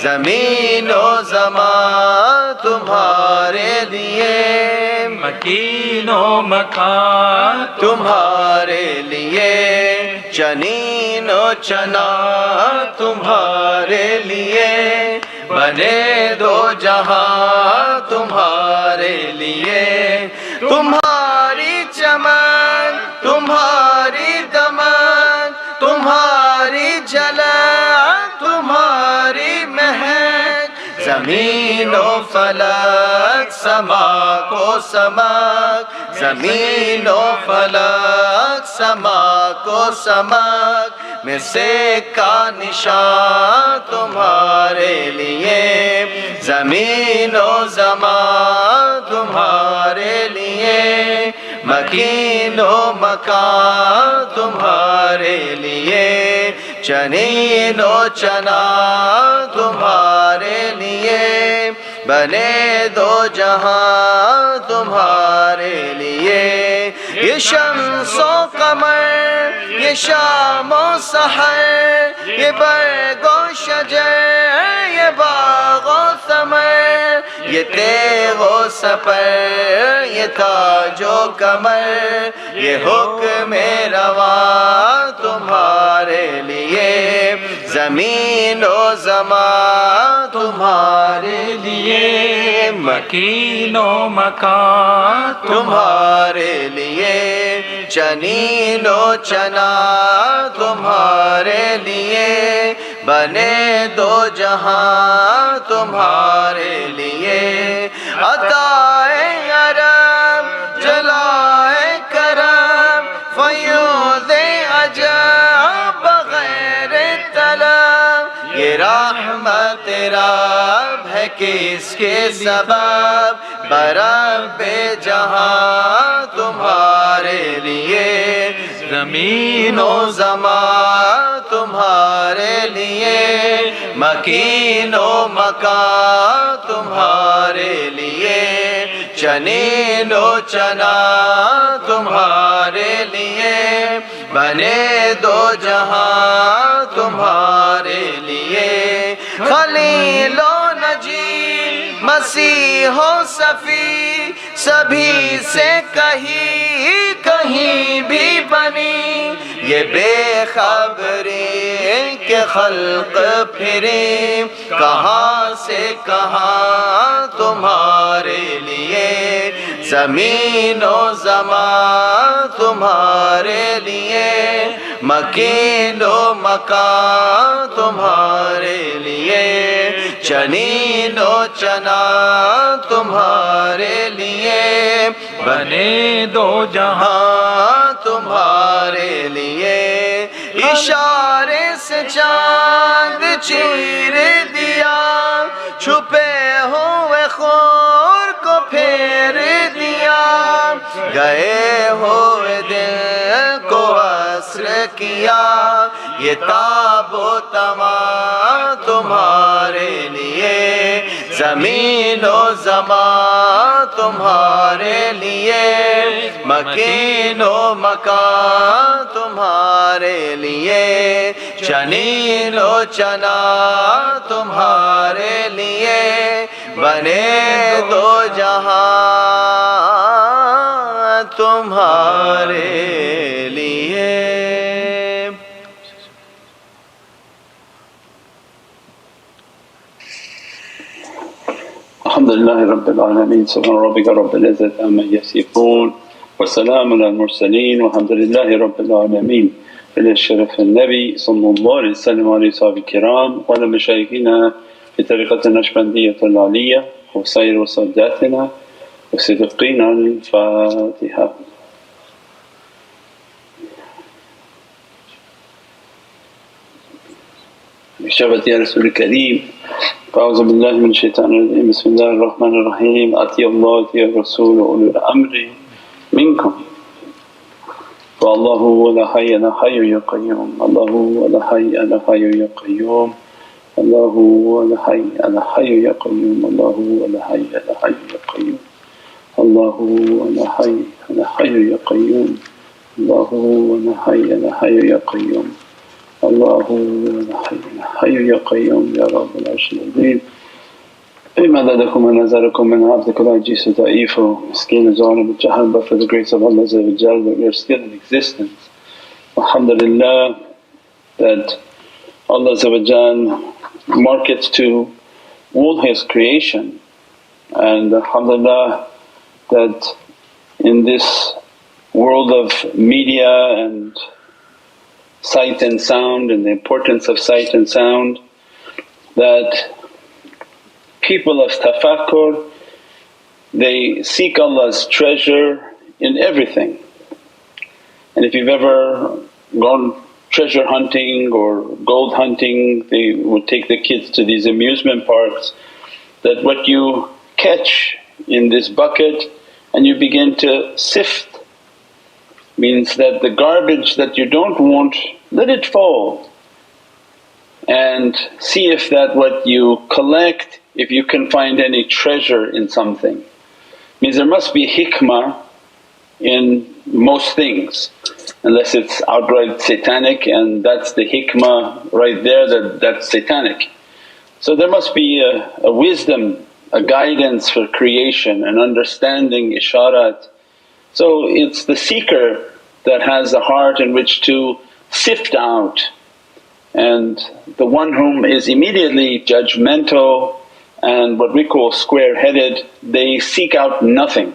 S1: زمین و زمان تمہارے لیے،
S4: مکین و مکان
S1: تمہارے لیے، چنین و چنا تمہارے لیے، بنے دو جہاں تمہارے لیے، تمہاری چمن تمہاری دمن، تمہاری جلن تمہاری مہک، زمین و فلک سما کو سمک، زمین و فلک سما کو سمک، میں سے کا نشان تمہارے لیے، زمین و زمان تمہارے لیے، مکین و مکان تمہارے لیے، چنین و چنا تمہارے لیے، بنے دو جہاں تمہارے لیے،
S2: یہ شمس و قمر، یہ شام و سحر، یہ برگ و شجر، یہ باغ و ثمر، یہ تیغ و سپر، یہ تاج و کمر، یہ حکم رواں تمہارے لیے، زمین و زمان تمہارے لیے،
S4: مکین و مکان
S2: تمہارے لیے، چنین و چنا تمہارے لیے، بنے دو جہاں تمہارے لیے، عطائے عرب جلائے کرم، فیوض عجب بغیر طلب، یہ رحمت رب ہے کس کے سبب، برب جہاں تمہارے لیے، زمین و زمان تمہارے لیے، مکین و مکان تمہارے لیے، چنین و چنا تمہارے لیے، بنے دو جہاں تمہارے لیے، خلیل و نجی مسیح و صفی، سبھی سے کہیں بھی بنی، یہ بے خبری کہ خلق پھری، کہاں سے کہاں تمہارے لیے، زمین و زمان تمہارے لیے، مکین و مکان تمہارے لیے، چنین و چنا تمہارے لیے،
S4: بنے دو جہاں
S2: ہاں تمہارے لیے، اشارے سے چاند چیر دیا، چھپے ہوئے خور کو پھیر دیا، گئے ہوئے دل کو عصر کیا، یہ تاب و تمام تمہارے لیے، زمین و زمان تمہارے لیے، مکین و مکان تمہارے لیے، چنین و چنا تمہارے لیے، بنے دو جہاں تمہارے لیے۔
S3: الحمد لله رب العالمين، سبحان ربك رب العزة عما يصفون وسلام على المرسلين والحمد لله رب العالمين. إلى الشرف النبي صلى الله عليه وسلم وعلى أصحابه الكرام وعلى مشايخنا في طريقة النقشبندية العالية وسائر ساداتنا وصديقنا. الفاتحة. بشرفة يا رسول الكريم، أعوذ بالله من الشيطان الرجيم، بسم الله الرحمن الرحيم، أطيعوا الله وأطيعوا الرسول وأولي الأمر منكم، والله هو الحي لا حي يا قيوم، الله هو الحي لا حي يا قيوم، الله هو الحي لا حي يا قيوم، الله هو الحي لا حي يا قيوم، الله هو الحي لا حي يا قيوم، الله هو الحي لا حي يا قيوم، الله الحي يا قيوم يا رب العرش العظيم. بمددكم ونظركم من عبدك العجيز ضعيف مسكين ظالم الجهل, but for the grace of Allah that we are still in existence. Alhamdulillah that Allah markets to all His creation, and Alhamdulillah that in this world of media and sight and sound and the importance of sight and sound, that people of tafakkur, they seek Allah's treasure in everything. And if you've ever gone treasure hunting or gold hunting, they would take the kids to these amusement parks, that what you catch in this bucket and you begin to sift, means that the garbage that you don't want, let it fall and see if that what you collect, if you can find any treasure in something. Means there must be hikmah in most things, unless it's outright satanic, and that's the hikmah right there, that's satanic. So there must be a wisdom, a guidance for creation, an understanding, isharat. So it's the seeker that has a heart in which to sift out, and the one whom is immediately judgmental and what we call square-headed, they seek out nothing.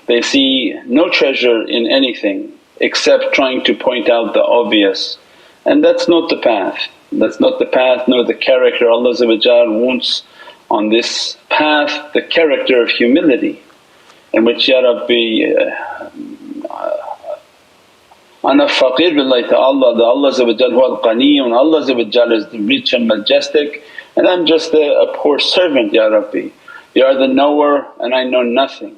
S3: They see no treasure in anything except trying to point out the obvious, and that's not the path. That's not the path nor the character. Allah wants on this path the character of humility, in which, Ya Rabbi, ana faqir billahi ta'ala, that Allah huwa al-Ghani, Allah is the rich and majestic, and I'm just a poor servant, Ya Rabbi. You are the knower and I know nothing.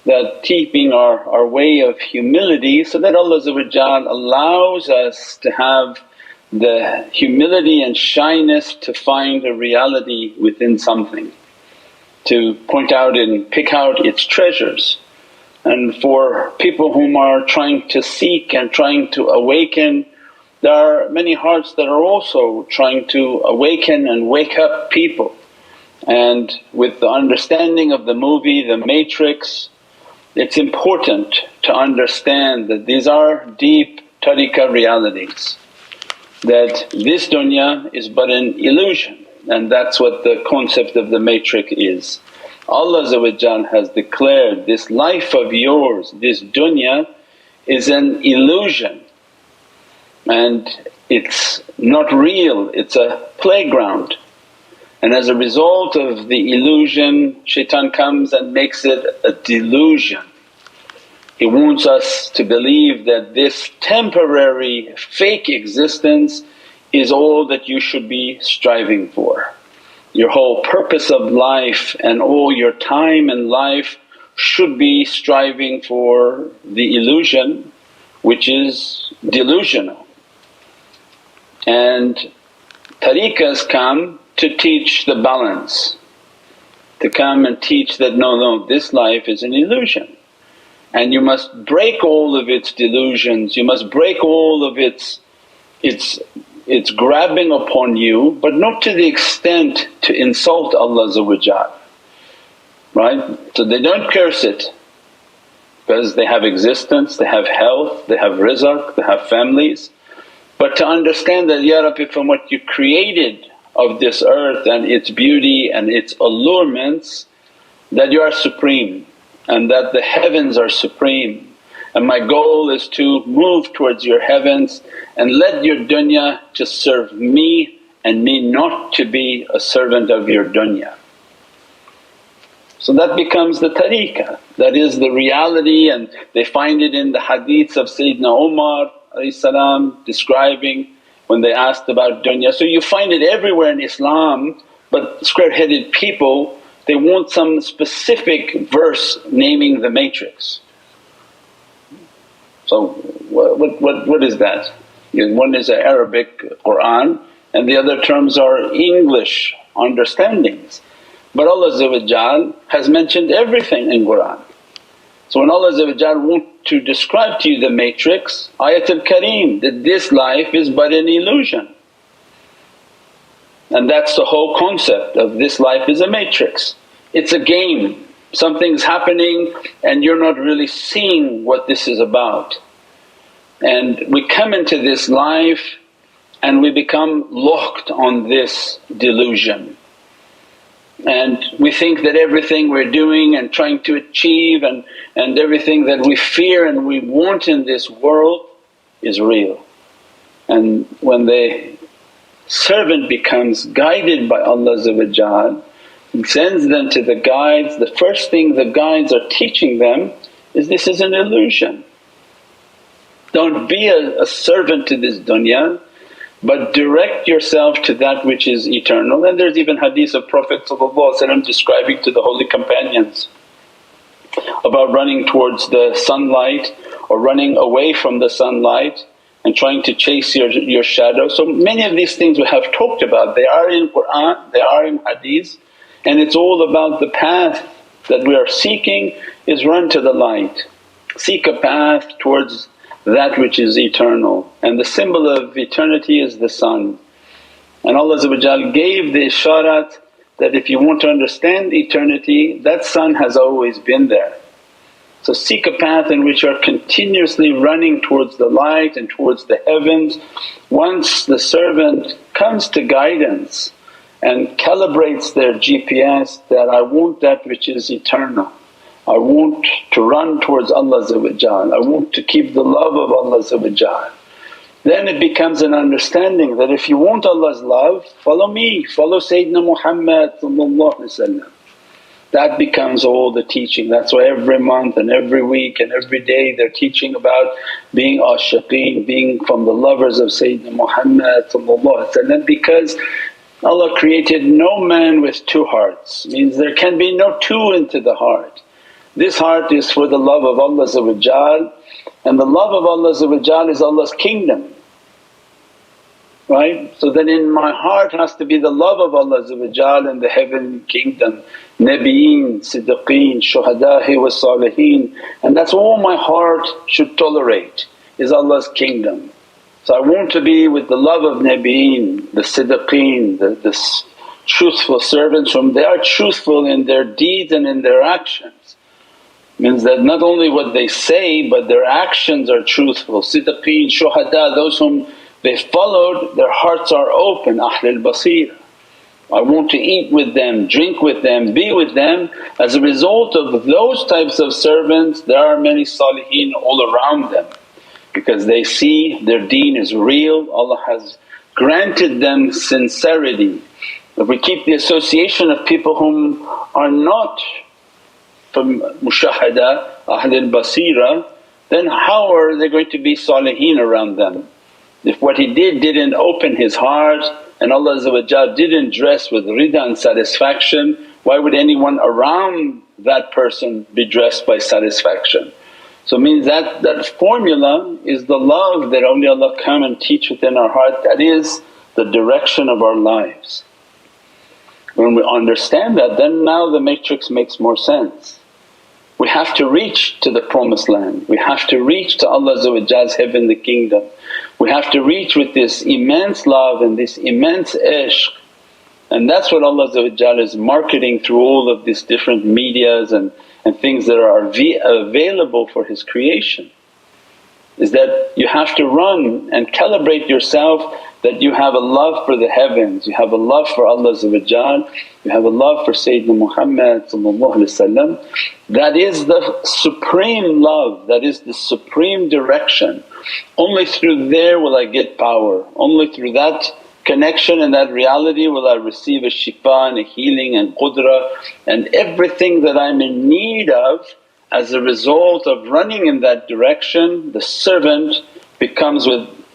S3: That keeping our way of humility, so that Allah allows us to have the humility and shyness to find a reality within something, to point out and pick out its treasures. And for people whom are trying to seek and trying to awaken, there are many hearts that are also trying to awaken and wake up people. And with the understanding of the movie, The Matrix, it's important to understand that these are deep tariqah realities, that this dunya is but an illusion, and that's what the concept of the matrix is. Allah has declared, this life of yours, this dunya is an illusion and it's not real, it's a playground. And as a result of the illusion, shaitan comes and makes it a delusion. He wants us to believe that this temporary fake existence is all that you should be striving for. Your whole purpose of life and all your time in life should be striving for the illusion which is delusional. And tariqahs come to teach the balance, to come and teach that no, this life is an illusion and you must break all of its delusions, you must break all of its grabbing upon you, but not to the extent to insult Allah, right? So they don't curse it because they have existence, they have health, they have rizq, they have families, but to understand that, Ya Rabbi, from what you created of this earth and its beauty and its allurements, that you are supreme and that the heavens are supreme, and my goal is to move towards your heavens and let your dunya just serve me and me not to be a servant of your dunya. So that becomes the tariqah, that is the reality, and they find it in the hadiths of Sayyidina Umar describing when they asked about dunya. So you find it everywhere in Islam, but square-headed people, they want some specific verse naming the matrix. So what is that? One is an Arabic Qur'an and the other terms are English understandings. But Allah has mentioned everything in Qur'an. So when Allah wants to describe to you the matrix, Ayatul Kareem, that this life is but an illusion. And that's the whole concept of this life is a matrix. It's a game, something's happening and you're not really seeing what this is about. And we come into this life and we become locked on this delusion. And we think that everything we're doing and trying to achieve and everything that we fear and we want in this world is real. And when the servant becomes guided by Allah, He sends them to the guides, the first thing the guides are teaching them is this is an illusion. Don't be a servant to this dunya, but direct yourself to that which is eternal. And there's even hadith of Prophet describing to the holy companions about running towards the sunlight or running away from the sunlight and trying to chase your shadow. So many of these things we have talked about, they are in Qur'an, they are in hadith, and it's all about the path that we are seeking is run to the light. seek a path towards that which is eternal, and the symbol of eternity is the sun. And Allah gave the isharat that if you want to understand eternity, that sun has always been there. So seek a path in which you are continuously running towards the light and towards the heavens. Once the servant comes to guidance and calibrates their GPS that I want that which is eternal, I want to run towards Allah, I want to keep the love of Allah, then it becomes an understanding that if you want Allah's love, follow me, follow Sayyidina Muhammad. That becomes all the teaching. That's why every month and every week and every day they're teaching about being ashiqeen, being from the lovers of Sayyidina Muhammad, because Allah created no man with two hearts, means there can be no two into the heart. This heart is for the love of Allah, and the love of Allah is Allah's kingdom, right? So then in my heart has to be the love of Allah and the heavenly kingdom, Nabiyeen, Siddiqeen, Shuhada'i wa Saliheen, and that's all my heart should tolerate is Allah's kingdom. So I want to be with the love of Nabiyeen, the Siddiqeen, the truthful servants whom they are truthful in their deeds and in their actions. Means that not only what they say but their actions are truthful. Siddiqeen, Shuhada, those whom they followed, their hearts are open, Ahlul Basira. I want to eat with them, drink with them, be with them. As a result of those types of servants there are many saliheen all around them, because they see their deen is real, Allah has granted them sincerity. If we keep the association of people whom are not from mushahada, Ahlul Basira, then how are there going to be saliheen around them? If what he didn't open his heart and Allah didn't dress with rida and satisfaction, why would anyone around that person be dressed by satisfaction? So it means that formula is the love that awliyaullah come and teach within our heart, that is the direction of our lives. When we understand that, then now the matrix makes more sense. We have to reach to the promised land, we have to reach to Allah's heaven, the kingdom. We have to reach with this immense love and this immense ishq, and that's what Allah is marketing through all of these different medias and things that are available for His creation. Is that you have to run and calibrate yourself that you have a love for the heavens, you have a love for Allah, you have a love for Sayyidina Muhammad. That is the supreme love, that is the supreme direction. Only through there will I get power, only through that connection and that reality will I receive a shifa and a healing and qudra and everything that I'm in need of. As a result of running in that direction, the servant becomes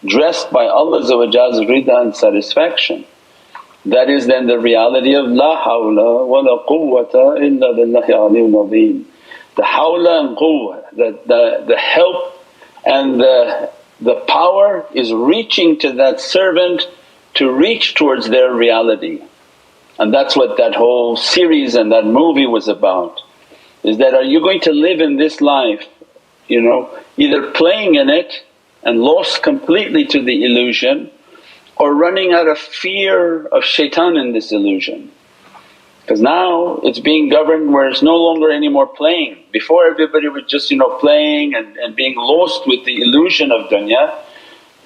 S3: dressed by Allah's rida and satisfaction. That is then the reality of la hawla wa la quwwata illa billahi aliyyil azim. The hawla and quwwa, the help and the power is reaching to that servant to reach towards their reality. And that's what that whole series and that movie was about. Is that are you going to live in this life, either playing in it and lost completely to the illusion, or running out of fear of shaitan in this illusion? Because now it's being governed where it's no longer any more playing. Before everybody was just playing and being lost with the illusion of dunya.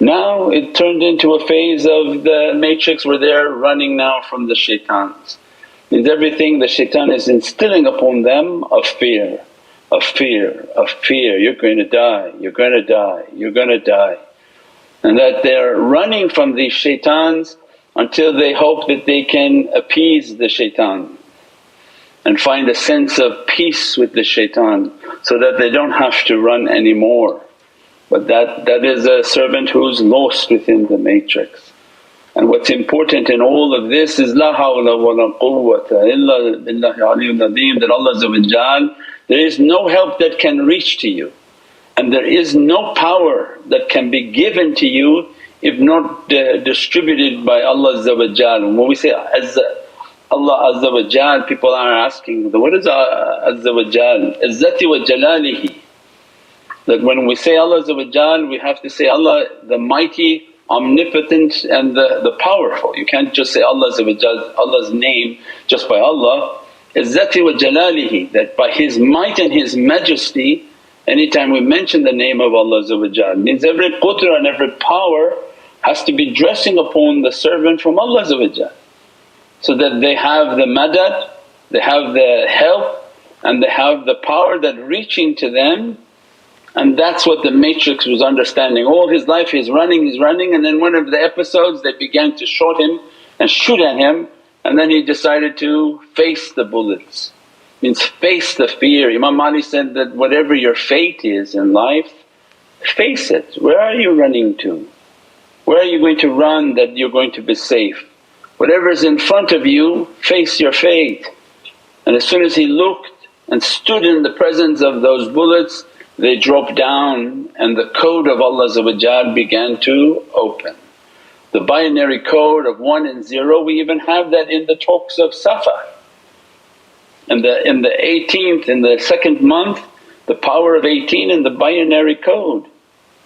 S3: Now it turned into a phase of the matrix where they're running now from the shaitans. Means everything the shaitan is instilling upon them of fear, of fear, of fear, you're going to die, you're going to die, you're going to die. And that they're running from these shaitans until they hope that they can appease the shaitan and find a sense of peace with the shaitan so that they don't have to run anymore. But that is a servant who's lost within the matrix. And what's important in all of this is la hawla wa la quwwata illa billahi aliyyil azim, that Allah there is no help that can reach to you and there is no power that can be given to you if not distributed by Allah. When we say Allah Azza wa Jal, people are asking, what is Azza wa Jal? Izzati wa Jalalihi. That when we say Allah we have to say Allah the mighty, omnipotent and the powerful. You can't just say Allah's name just by Allah. Izzati wa jalalihi, that by His might and His majesty, anytime we mention the name of Allah means every qudra and every power has to be dressing upon the servant from Allah so that they have the madad, they have the help and they have the power that reaching to them. And that's what the matrix was understanding. All his life he's running and then one of the episodes they began to shot him and shoot at him, and then he decided to face the bullets, means face the fear. Imam Ali said that whatever your fate is in life, face it. Where are you running to? Where are you going to run that you're going to be safe? Whatever is in front of you, face your fate. And as soon as he looked and stood in the presence of those bullets, they dropped down and the code of Allah began to open. The binary code of 1 and 0, we even have that in the talks of Safa. In the 18th, in the second month, the power of 18 in the binary code.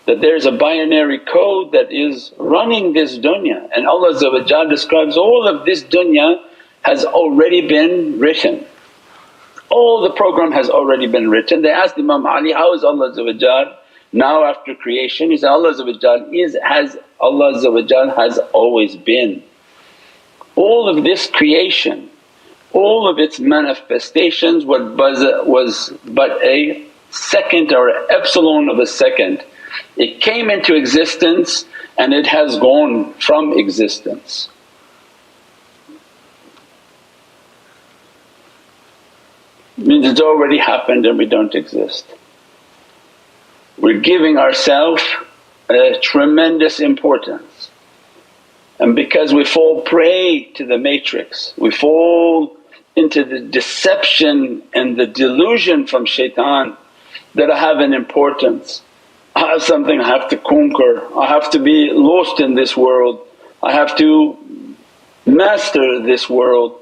S3: That there's a binary code that is running this dunya, and Allah describes all of this dunya has already been written. All the program has already been written. They asked Imam Ali, how is Allah now after creation? He said, Allah has always been. All of this creation, all of its manifestations was but a second or epsilon of a second. It came into existence and it has gone from existence. Means it's already happened and we don't exist. We're giving ourselves a tremendous importance, and because we fall prey to the matrix, we fall into the deception and the delusion from shaitan that I have an importance, I have something I have to conquer, I have to be lost in this world, I have to master this world.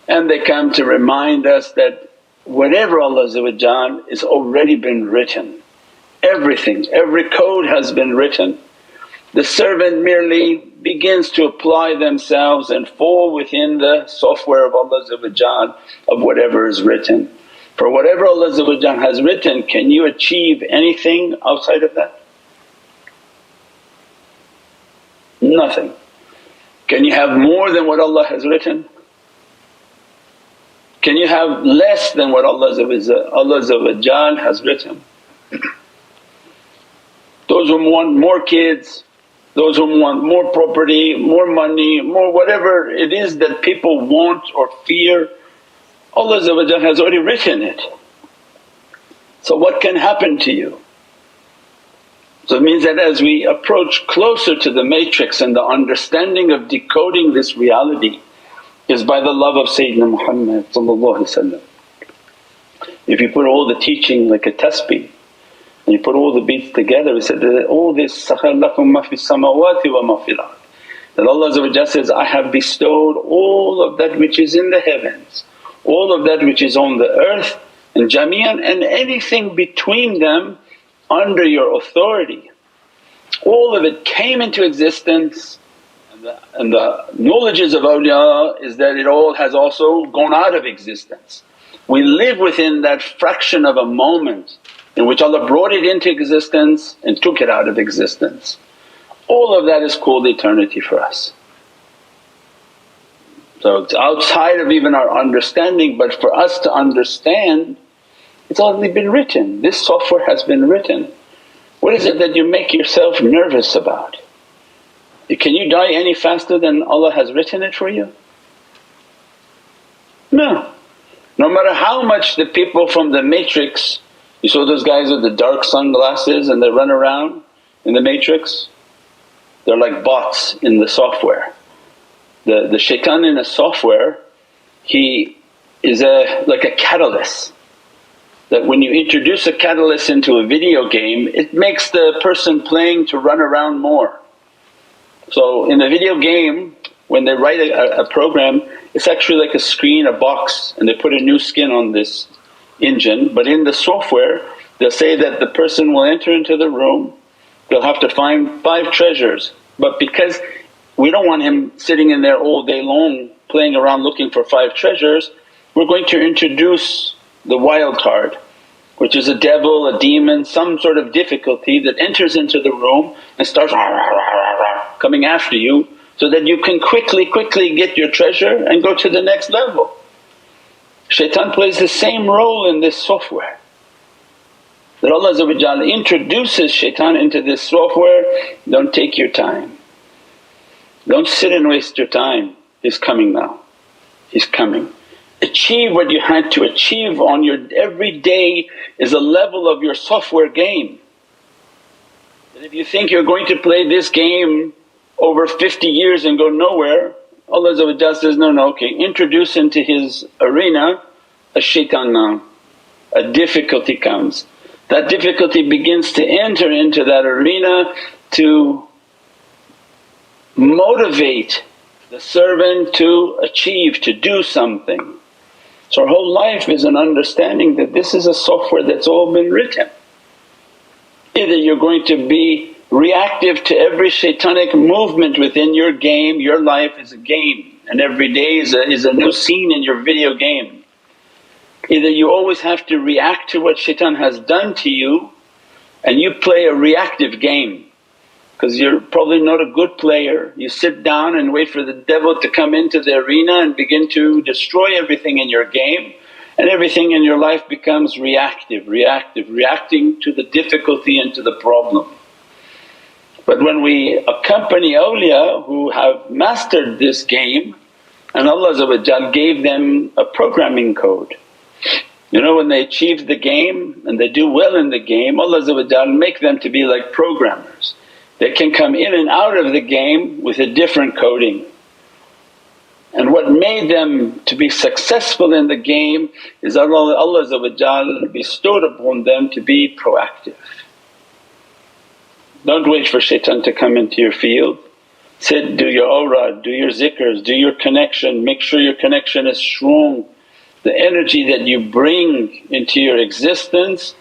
S3: And they come to remind us that whatever Allah is already been written. Everything, every code has been written. The servant merely begins to apply themselves and fall within the software of Allah of whatever is written. For whatever Allah has written, can you achieve anything outside of that? Nothing. Can you have more than what Allah has written? Can you have less than what Allah has written? Those who want more kids, those who want more property, more money, more whatever it is that people want or fear, Allah has already written it. So what can happen to you? So it means that as we approach closer to the matrix and the understanding of decoding this reality is by the love of Sayyidina Muhammad. If you put all the teaching like a tasbih and you put all the beats together, we said that all this سَخَرْ لَكُم مَا فِي السَّمَاوَاتِ وَمَا فِي الْأَرْضِ, that Allah says, I have bestowed all of that which is in the heavens, all of that which is on the earth, and jami'an, and anything between them under your authority. All of it came into existence, and the knowledges of awliya is that it all has also gone out of existence. We live within that fraction of a moment in which Allah brought it into existence and took it out of existence. All of that is called eternity for us. So it's outside of even our understanding, but for us to understand, it's already been written. This software has been written. What is it that you make yourself nervous about? Can you die any faster than Allah has written it for you? No. No matter how much the people from the matrix, you saw those guys with the dark sunglasses and they run around in the matrix? They're like bots in the software. The shaitan in the software, he is like a catalyst. That when you introduce a catalyst into a video game, it makes the person playing to run around more. So in a video game, when they write a program, it's actually like a screen, a box, and they put a new skin on this engine. But in the software They'll say that the person will enter into the room, they'll have to find 5 treasures, but because we don't want him sitting in there all day long playing around looking for 5 treasures, we're going to introduce the wild card, which is a devil, a demon, some sort of difficulty that enters into the room and starts coming after you, so that you can quickly get your treasure and go to the next level. Shaitan plays the same role in this software. That Allah introduces shaitan into this software, don't take your time. Don't sit and waste your time, he's coming now, he's coming. Achieve what you had to achieve on your… every day is a level of your software game. That if you think you're going to play this game over 50 years and go nowhere, Allah says, no, okay, introduce into his arena a shaitan now, a difficulty comes. That difficulty begins to enter into that arena to motivate the servant to achieve, to do something. So our whole life is an understanding that this is a software that's all been written. Either you're going to be reactive to every shaitanic movement within your game, your life is a game and every day is a new scene in your video game. Either you always have to react to what shaitan has done to you and you play a reactive game, because you're probably not a good player. You sit down and wait for the devil to come into the arena and begin to destroy everything in your game, and everything in your life becomes reactive, reacting to the difficulty and to the problem. But when we accompany awliya who have mastered this game and Allah gave them a programming code, when they achieve the game and they do well in the game, Allah make them to be like programmers. They can come in and out of the game with a different coding. And what made them to be successful in the game is Allah bestowed upon them to be proactive. Don't wait for shaitan to come into your field. Sit, do your awrad, do your zikrs, do your connection, make sure your connection is strong. The energy that you bring into your existence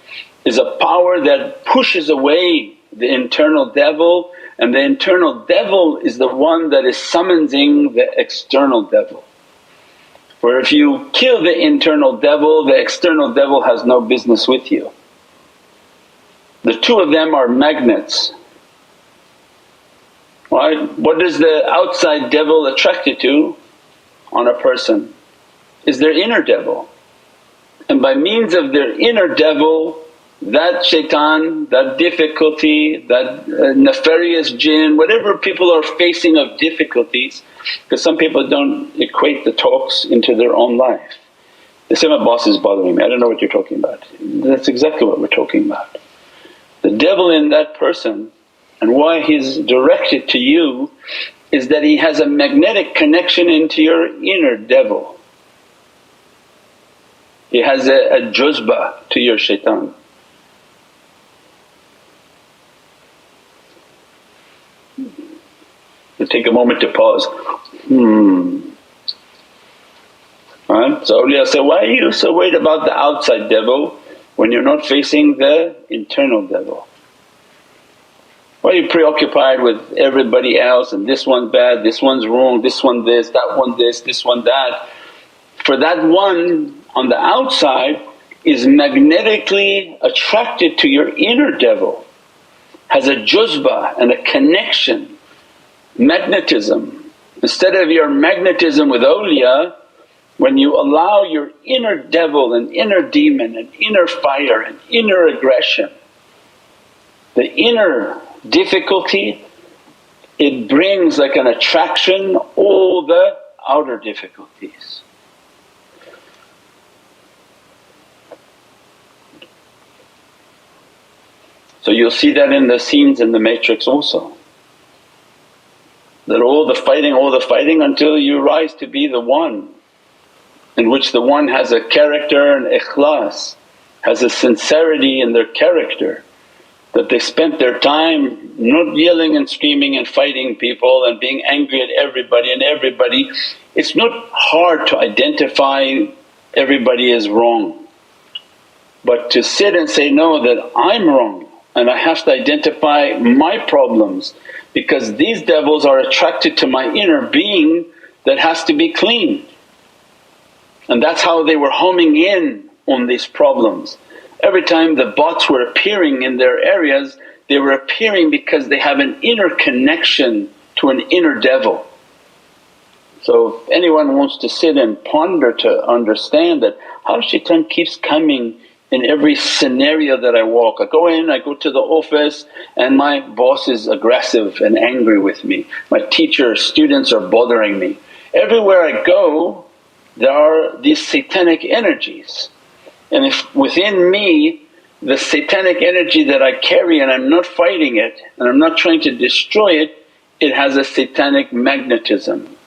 S3: is a power that pushes away the internal devil, and the internal devil is the one that is summoning the external devil. For if you kill the internal devil, the external devil has no business with you. The two of them are magnets, right? What is the outside devil attracted to on a person? Is their inner devil, and by means of their inner devil, that shaitan, that difficulty, that nefarious jinn, whatever people are facing of difficulties, because some people don't equate the talks into their own life. They say, my boss is bothering me, I don't know what you're talking about. That's exactly what we're talking about. The devil in that person, and why he's directed to you, is that he has a magnetic connection into your inner devil. He has a juzba to your shaitan. You take a moment to pause, right? So awliya say, why are you so worried about the outside devil when you're not facing the internal devil? Why are you preoccupied with everybody else and this one's bad, this one's wrong, this one this, that one this one that? For that one on the outside is magnetically attracted to your inner devil, has a juzba and a connection, magnetism. Instead of your magnetism with awliya, when you allow your inner devil and inner demon and inner fire and inner aggression, the inner difficulty, it brings like an attraction all the outer difficulties. So you'll see that in the scenes in the matrix also, that all the fighting until you rise to be the one, in which the one has a character and ikhlas, has a sincerity in their character, that they spent their time not yelling and screaming and fighting people and being angry at everybody and everybody. It's not hard to identify everybody as wrong. But to sit and say, no, that I'm wrong and I have to identify my problems because these devils are attracted to my inner being that has to be cleaned. And that's how they were homing in on these problems. Every time the bots were appearing in their areas, they were appearing because they have an inner connection to an inner devil. So if anyone wants to sit and ponder to understand that how shaitan keeps coming in every scenario that I walk. I go in, I go to the office and my boss is aggressive and angry with me, my teacher, students are bothering me. Everywhere I go there are these satanic energies, and if within me the satanic energy that I carry and I'm not fighting it and I'm not trying to destroy it, it has a satanic magnetism.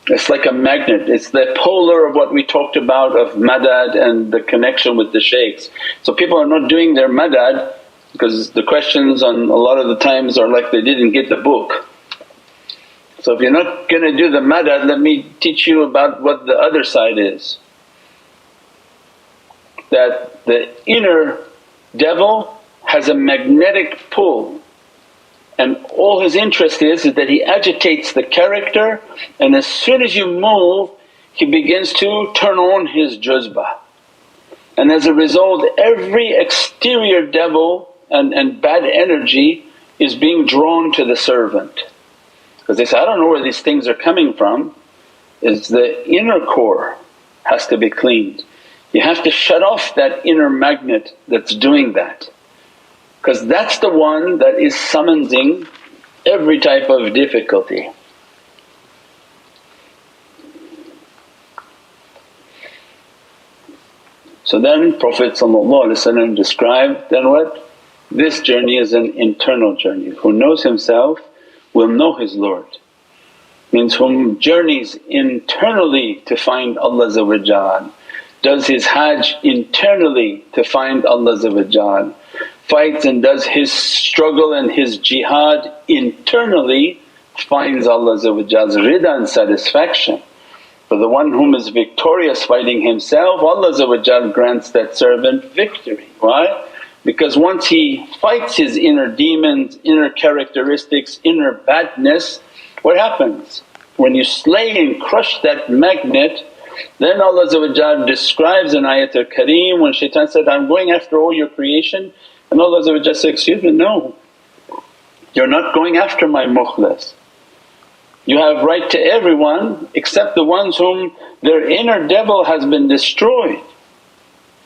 S3: It's like a magnet, it's the polar of what we talked about of madad and the connection with the shaykhs. So people are not doing their madad because the questions on a lot of the times are like they didn't get the book. So if you're not going to do the madad, let me teach you about what the other side is. That the inner devil has a magnetic pull, and all his interest is that he agitates the character, and as soon as you move he begins to turn on his juzbah. And as a result every exterior devil and bad energy is being drawn to the servant. Because they say, I don't know where these things are coming from. It's the inner core has to be cleaned. You have to shut off that inner magnet that's doing that, because that's the one that is summoning every type of difficulty. So then Prophet described, then what? This journey is an internal journey. Who knows himself will know his Lord. Means whom journeys internally to find Allah, does his hajj internally to find Allah, fights and does his struggle and his jihad internally, finds Allah's rida and satisfaction. For the one whom is victorious fighting himself, Allah grants that servant victory. Why? Because once he fights his inner demons, inner characteristics, inner badness, what happens? When you slay and crush that magnet, then Allah describes in Ayatul Kareem when shaitan said, I'm going after all your creation, and Allah said, excuse me, no, you're not going after my mukhlas. You have right to everyone except the ones whom their inner devil has been destroyed.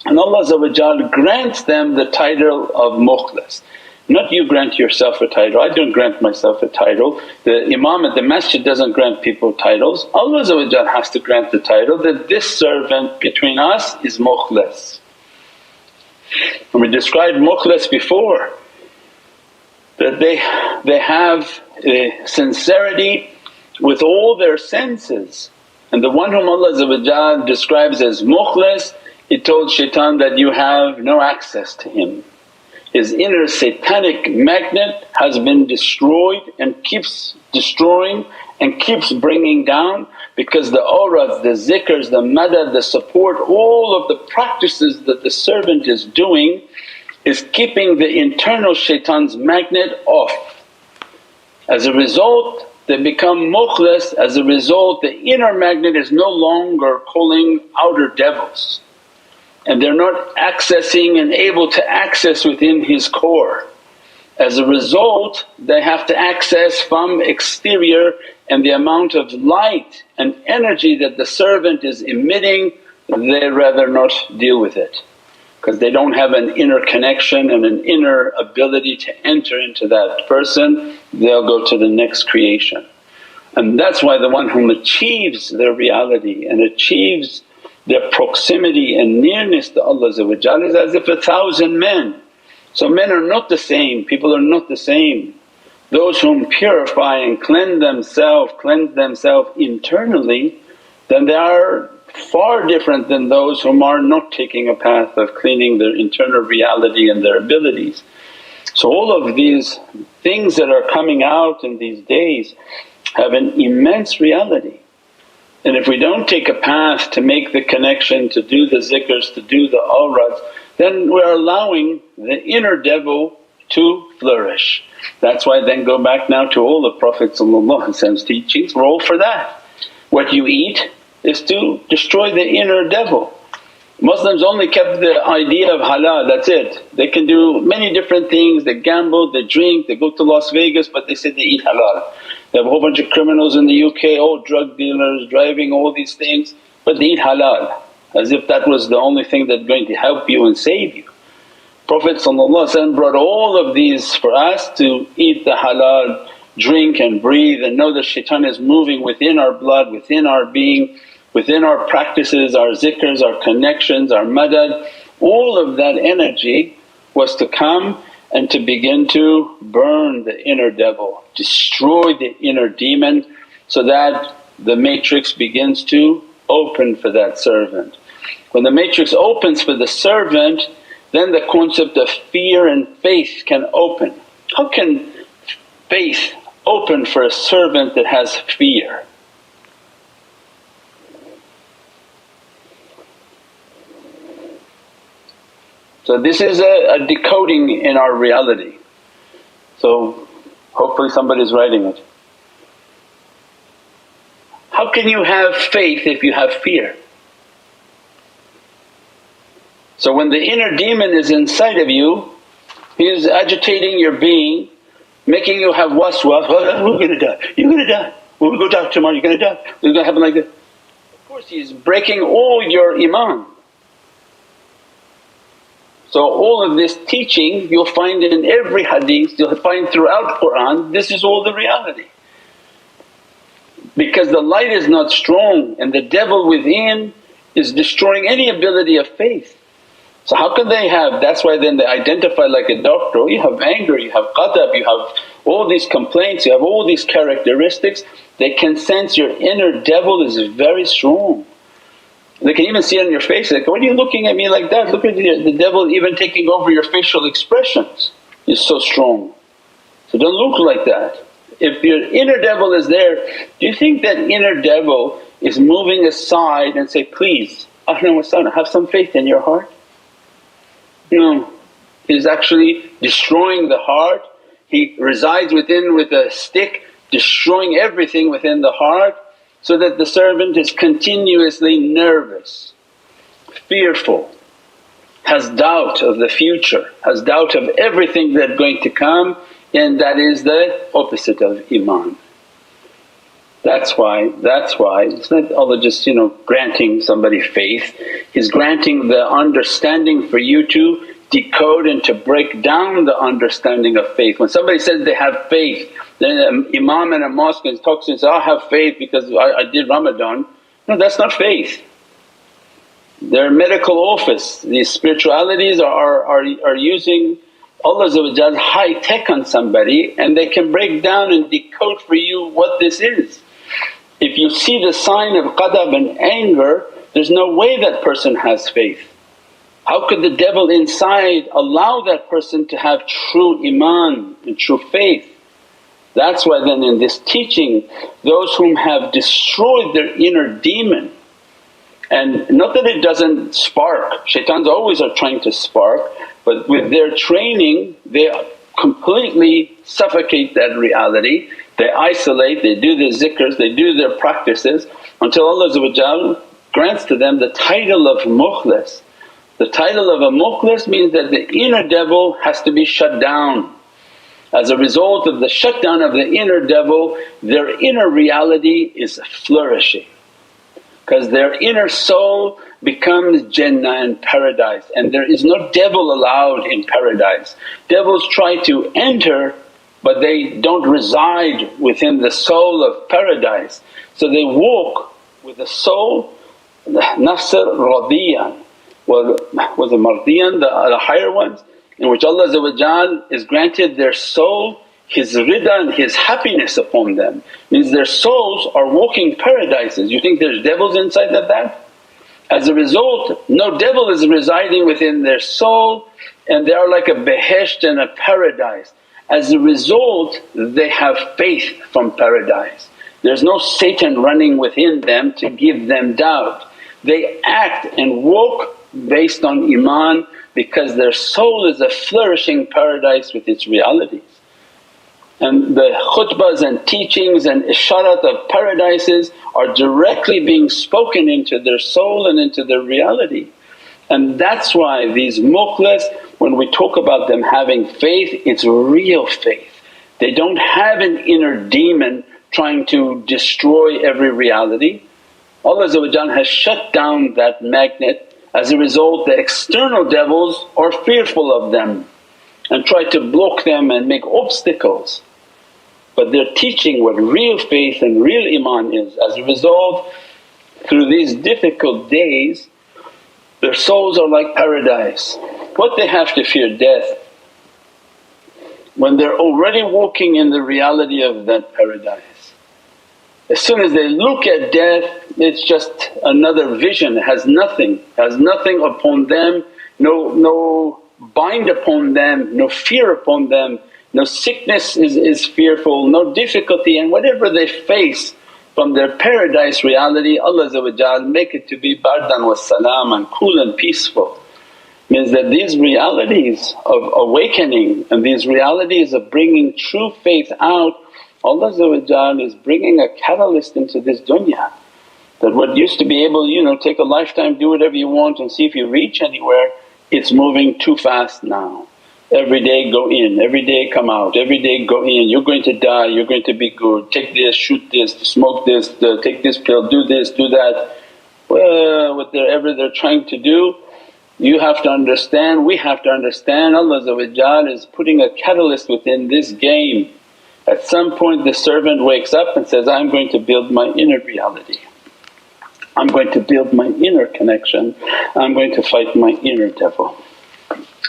S3: And Allah grants them the title of mukhlas. Not you grant yourself a title, I don't grant myself a title, the imam at the masjid doesn't grant people titles. Allah has to grant the title that this servant between us is mukhlas. And we described mukhlas before, that they have sincerity with all their senses. And the one whom Allah describes as mukhlas, He told shaitan that you have no access to him. His inner satanic magnet has been destroyed and keeps destroying and keeps bringing down, because the awrads, the zikrs, the madad, the support, all of the practices that the servant is doing is keeping the internal shaitan's magnet off. As a result they become mukhlas, as a result the inner magnet is no longer calling outer devils, and they're not accessing and able to access within his core. As a result they have to access from exterior, and the amount of light and energy that the servant is emitting, they rather not deal with it, because they don't have an inner connection and an inner ability to enter into that person, they'll go to the next creation. And that's why the one whom achieves their reality and achieves their proximity and nearness to Allah is as if 1,000 men. So men are not the same, people are not the same. Those whom purify and cleanse themselves internally, then they are far different than those whom are not taking a path of cleaning their internal reality and their abilities. So all of these things that are coming out in these days have an immense reality. And if we don't take a path to make the connection, to do the zikrs, to do the awrads, then we're allowing the inner devil to flourish. That's why then go back now to all the Prophet's teachings, we're all for that. What you eat is to destroy the inner devil. Muslims only kept the idea of halal, that's it. They can do many different things, they gamble, they drink, they go to Las Vegas, but they say they eat halal. They have a whole bunch of criminals in the UK, all drug dealers, driving, all these things, but they eat halal, as if that was the only thing that's going to help you and save you. Prophet brought all of these for us to eat the halal, drink and breathe and know that shaitan is moving within our blood, within our being, within our practices, our zikrs, our connections, our madad. All of that energy was to come and to begin to burn the inner devil, destroy the inner demon, so that the matrix begins to open for that servant. When the matrix opens for the servant, then the concept of fear and faith can open. How can faith open for a servant that has fear? So this is a decoding in our reality. So hopefully somebody's writing it. How can you have faith if you have fear? So when the inner demon is inside of you, he is agitating your being, making you have waswas, we're gonna die, you're gonna die, we'll go die tomorrow, you're gonna die, it's gonna happen like this. Of course he's breaking all your iman. So all of this teaching you'll find in every hadith, you'll find throughout Qur'an, this is all the reality. Because the light is not strong and the devil within is destroying any ability of faith. So how can they have… that's why then they identify like a doctor, oh, you have anger, you have ghadab, you have all these complaints, you have all these characteristics. They can sense your inner devil is very strong. They can even see it on your face, like, what are you looking at me like that? Look at the devil even taking over your facial expressions is so strong. So don't look like that. If your inner devil is there, do you think that inner devil is moving aside and say, please, ahlan wa sahlan, have some faith in your heart? No, he's actually destroying the heart. He resides within with a stick, destroying everything within the heart, so that the servant is continuously nervous, fearful, has doubt of the future, has doubt of everything that's going to come, and that is the opposite of iman. That's why it's not Allah just granting somebody faith, He's granting the understanding for you to decode and to break down the understanding of faith. When somebody says they have faith, then an imam in a mosque talks and says, I have faith because I did Ramadan. No, that's not faith. They're medical office. These spiritualities are using Allah's high tech on somebody, and they can break down and decode for you what this is. If you see the sign of ghadab and anger, there's no way that person has faith. How could the devil inside allow that person to have true iman and true faith? That's why then in this teaching, those whom have destroyed their inner demon, and not that it doesn't spark, shaitans always are trying to spark, but with their training they completely suffocate that reality. They isolate, they do their zikrs, they do their practices until Allah grants to them the title of mukhlis. The title of a mukhlis means that the inner devil has to be shut down. As a result of the shutdown of the inner devil, their inner reality is flourishing, because their inner soul becomes Jannah and paradise, and there is no devil allowed in paradise. Devils try to enter but they don't reside within the soul of paradise. So they walk with the soul, nafs radiyan, was the mardiyan, the higher ones, in which Allah is granted their soul His rida and His happiness upon them. Means their souls are walking paradises. You think there's devils inside of that? As a result, no devil is residing within their soul, and they are like a behesht and a paradise. As a result, they have faith from paradise. There's no Satan running within them to give them doubt. They act and walk based on iman, because their soul is a flourishing paradise with its realities. And the khutbahs and teachings and isharat of paradises are directly being spoken into their soul and into their reality. And that's why these mukhlis, when we talk about them having faith, it's real faith. They don't have an inner demon trying to destroy every reality. Allah has shut down that magnet. As a result, the external devils are fearful of them and try to block them and make obstacles. But they're teaching what real faith and real iman is. As a result, through these difficult days, their souls are like paradise. What they have to fear? Death. When they're already walking in the reality of that paradise. As soon as they look at death, it's just another vision, it has nothing upon them, no bind upon them, no fear upon them, no sickness is fearful, no difficulty, and whatever they face from their paradise reality, Allah make it to be bardan wa salam and cool and peaceful. Means that these realities of awakening and these realities of bringing true faith out, Allah is bringing a catalyst into this dunya. That what used to be able, take a lifetime, do whatever you want and see if you reach anywhere, it's moving too fast now. Every day go in, every day come out, every day go in, you're going to die, you're going to be good, take this, shoot this, smoke this, take this pill, do this, do that. Well, whatever they're trying to do, you have to understand, we have to understand Allah is putting a catalyst within this game. At some point the servant wakes up and says, I'm going to build my inner reality, I'm going to build my inner connection, I'm going to fight my inner devil.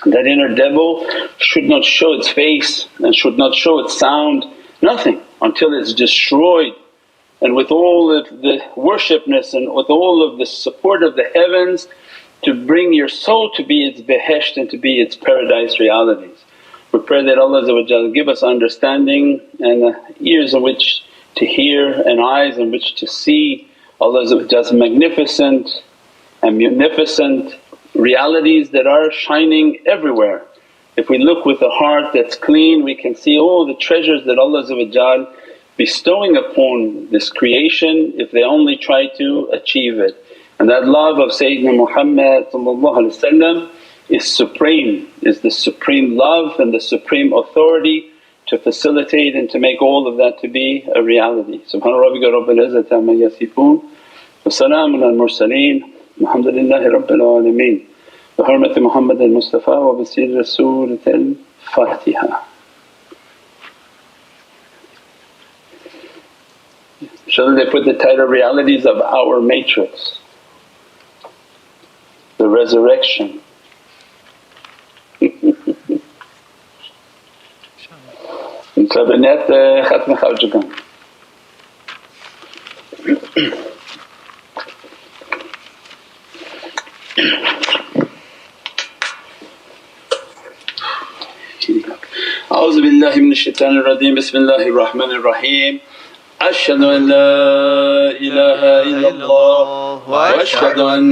S3: That inner devil should not show its face and should not show its sound, nothing until it's destroyed. And with all of the worshipness and with all of the support of the heavens to bring your soul to be its behesht and to be its paradise realities. We pray that Allah give us understanding and ears in which to hear and eyes in which to see Allah's magnificent and munificent realities that are shining everywhere. If we look with a heart that's clean, we can see all the treasures that Allah bestowing upon this creation if they only try to achieve it. And that love of Sayyidina Muhammad is supreme, is the supreme love and the supreme authority to facilitate and to make all of that to be a reality. Subhana rabbika rabbil izzati amma yasifoon wa salaamun al mursaleen walhamdulillahi rabbil alameen. Bi hurmati Muhammad al Mustafa wa bi sirri Rasulat al Fatiha. Shall they put the title Realities of Our Matrix, the resurrection. Cabinet Khatm Kharjagan. A'udhu billahi minash shaitanir rajeem. Bismillahir Rahmanir Rahim. أشهد أن لا إله إلا الله وأشهد أن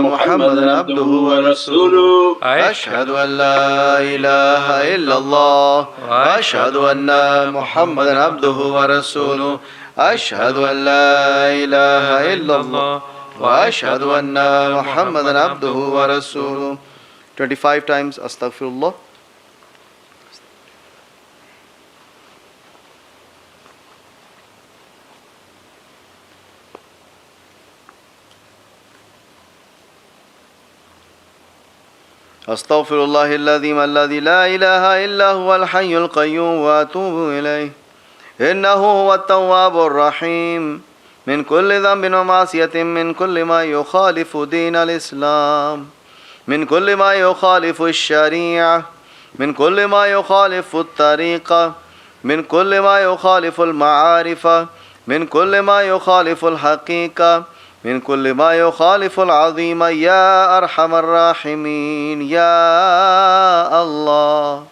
S3: محمدًا عبده ورسوله.
S2: أشهد أن لا إله إلا الله وأشهد أن محمدًا عبده ورسوله. أشهد أن لا إله إلا الله وأشهد أن محمدًا عبده ورسوله. 25 times Astaghfirullah. أستغفر الله الذي لا إله إلا هو الحي القيوم وأتوب إليه إنه هو التواب الرحيم من كل ذنب ومعصية من كل ما يخالف دين الإسلام من كل ما يخالف الشريعة من كل ما يخالف الطريقة من كل ما يخالف المعارف من كل ما يخالف الحقيقة من كل ما يخالف العظيم يا أرحم الراحمين يا الله.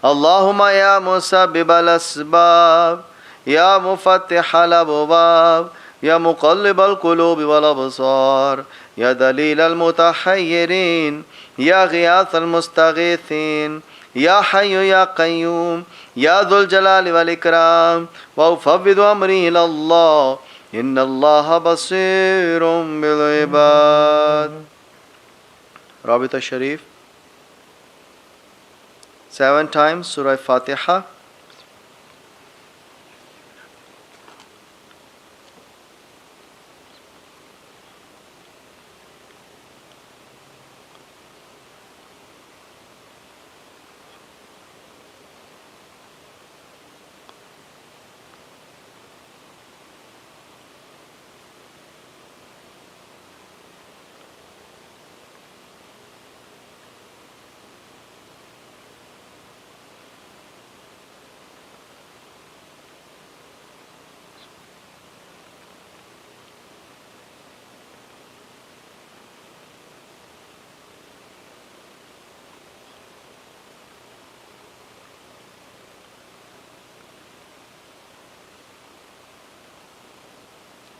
S2: اللهم يا مسبب الأسباب يا مفتح الأبواب يا مقلب القلوب والأبصار يا دليل المتحيرين يا غياث المستغيثين يا حي يا قيوم يا ذو الجلال والإكرام وأفوض أمري إلى الله إن الله بصير بالعباد. رابط الشريف 7 times Surah Fatiha.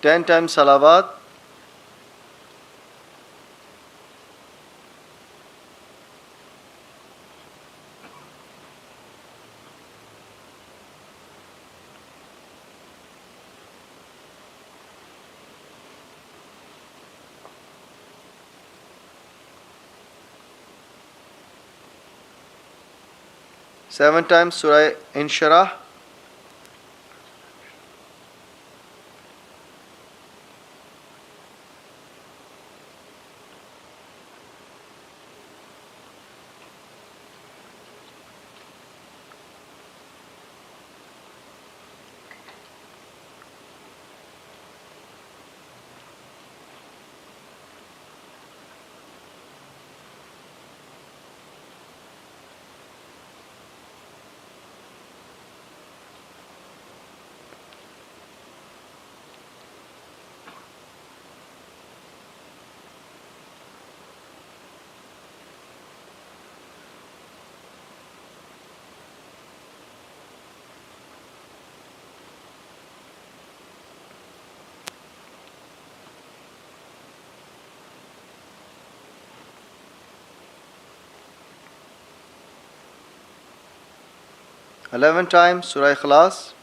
S2: Ten times salawat. Seven times Surah Inshirah. Eleven times Surah Ikhlas.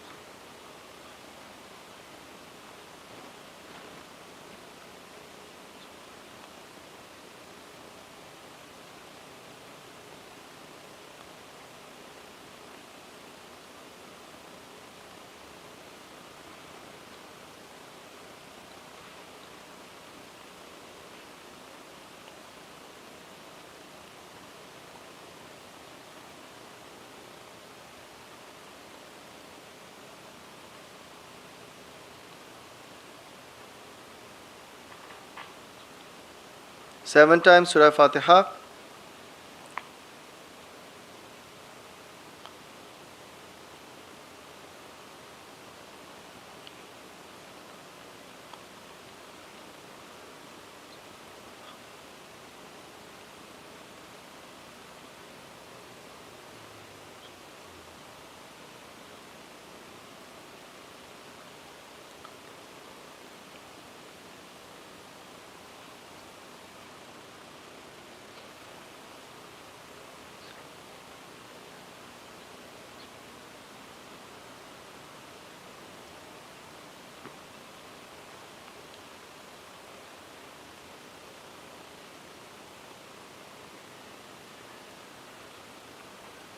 S2: Seven times Surah Fatiha.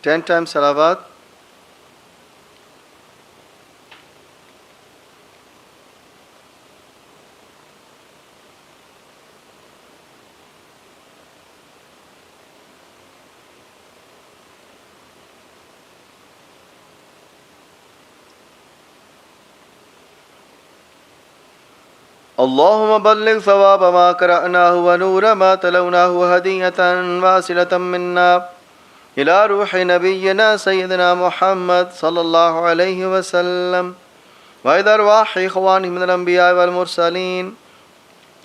S2: Ten times salawat. اللهم بلغ ثواب ما قرأناه ونور ما تلوناه هدية واصلة منا إلى روح نبينا سيدنا محمد صلى الله عليه وسلم وإلى أرواح إخوانه من الأنبياء والمرسلين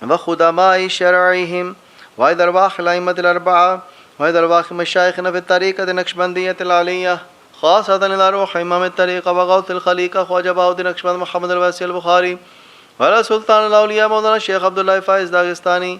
S2: وخدماء شرعهم وإلى أرواح الأئمة الأربعة وإلى أرواح مشايخنا في الطريقة النقشبندية العلية خاصة إلى روح إمام الطريقة وغوث الخليقة خواجة بهاء نقشبند محمد الواسع البخاري وعلى سلطان الأولياء مولانا الشيخ عبد الله فايز داغستاني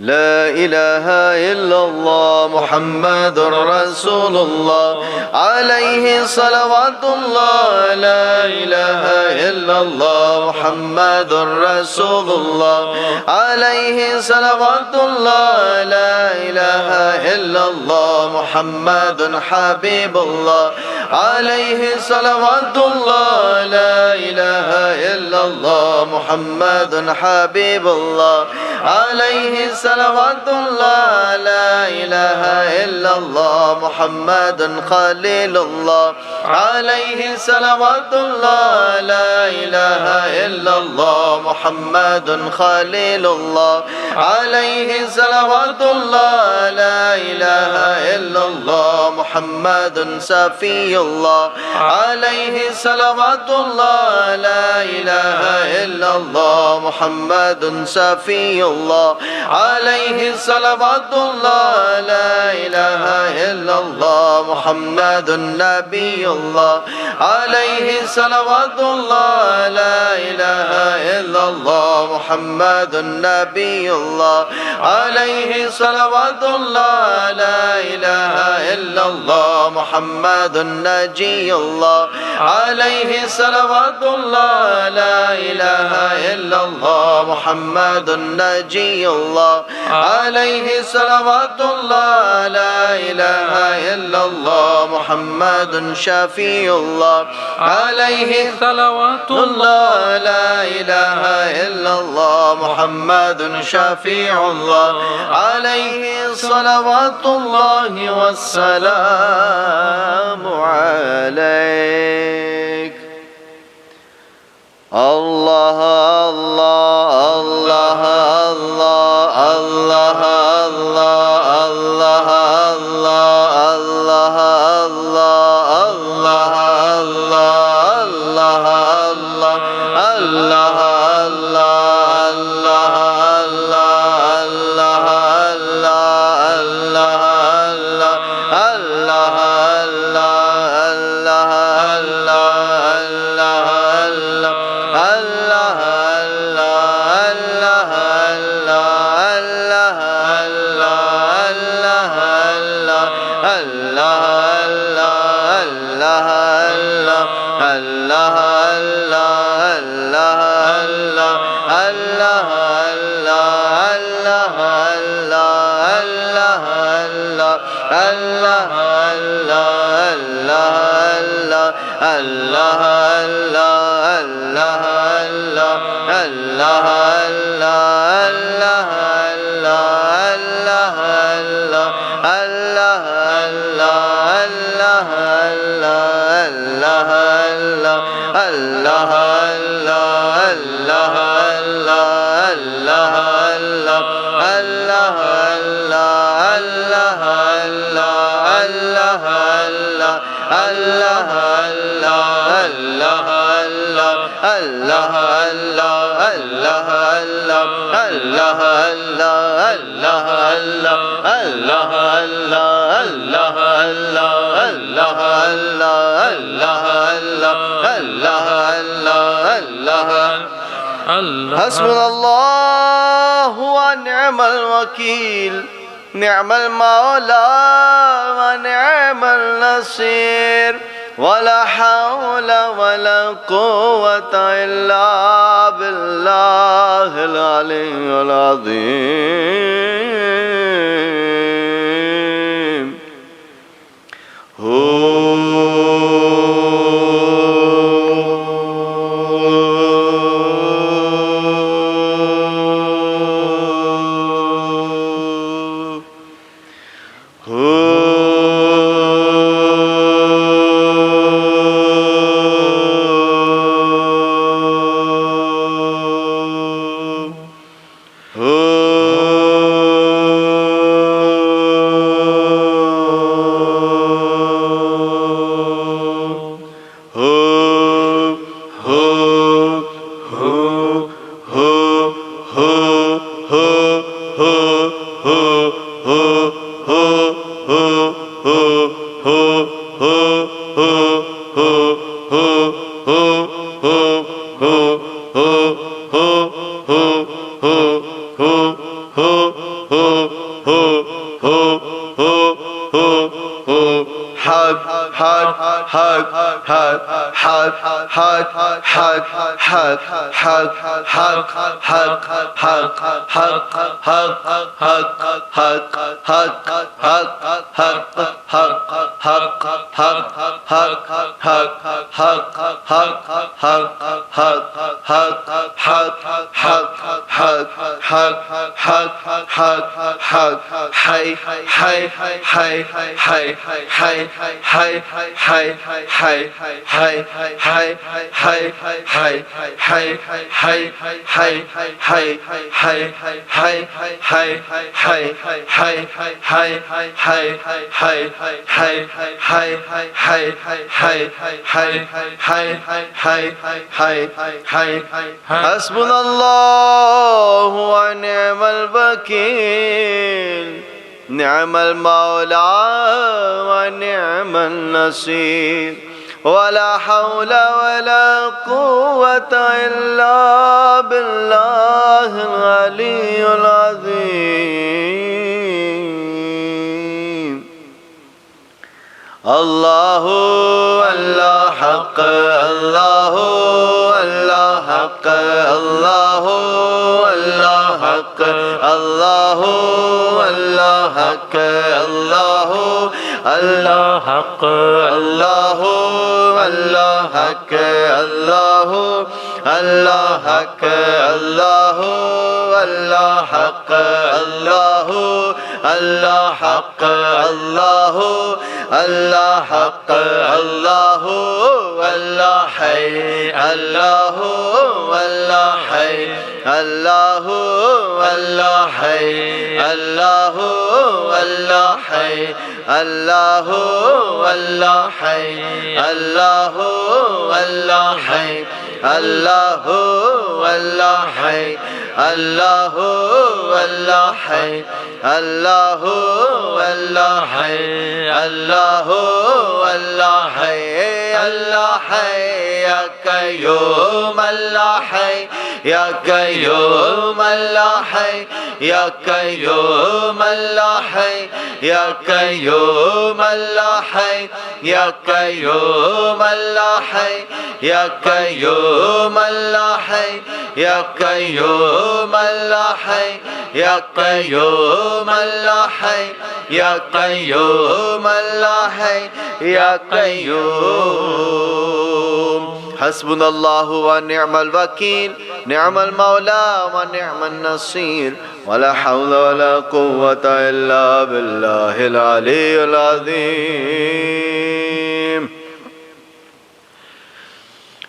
S2: لا إله إلا الله محمد رسول الله عليه صلوات الله. لا إله إلا الله محمد رسول الله عليه صلوات الله. لا إله إلا الله محمد حبيب الله عليه صلوات الله. لا إله إلا الله محمد حبيب الله عليه صلوات الله. لا إله إلا الله محمد خليل الله عليه صلوات الله. لا إله إلا الله محمد خليل الله عليه صلوات الله. لا إله إلا الله محمد صفي الله عليه صلوات الله. لا إله إلا الله محمد صفي الله عليه صلوات الله. لا إله إلا الله محمد نبي الله عليه صلوات الله. لا إله إلا الله محمد نبي الله عليه صلوات الله. لا إله إلا الله محمد نجي الله عليه صلوات الله. لا إله إلا الله محمد نجي الله عليه صلوات الله. لا إله إلا الله محمد شفيع الله عليه صلوات الله. لا إله إلا الله محمد شفيع الله عليه صلوات الله والسلام عليك. الله الله الله الله الله الله الله الله الله الله حسبنا الله ونعم الوكيل نعم المولى ونعم النصير ولا حول ولا قوة إلا بالله العلي العظيم. حسبنا الله ونعم الوكيل نعم المولى ونعم النصير ولا حول ولا قوة إلا بالله العلي العظيم الله الله حق الله الله حق الله الله حق الله الله حق الله الله حق الله الله حق الله الله حق الله الله حق الله الله حق الله الله حق الله الله حي الله الله حي الله الله حي الله الله حي الله الله حي الله الله حي الله الله حي الله الله حي الله الله حي الله الله حي الله حي يا قيوم الله حي يا قيوم الله حي يا قيوم الله حي يا قيوم الله حي يا قيوم الله حي يا قيوم الله حي يا قيوم الله حي يا قيوم الله حي يا قيوم الله حي يا قيوم حسبنا الله ونعم الوكيل نعم المولى ونعم النصير ولا حول ولا قوة إلا بالله العلي العظيم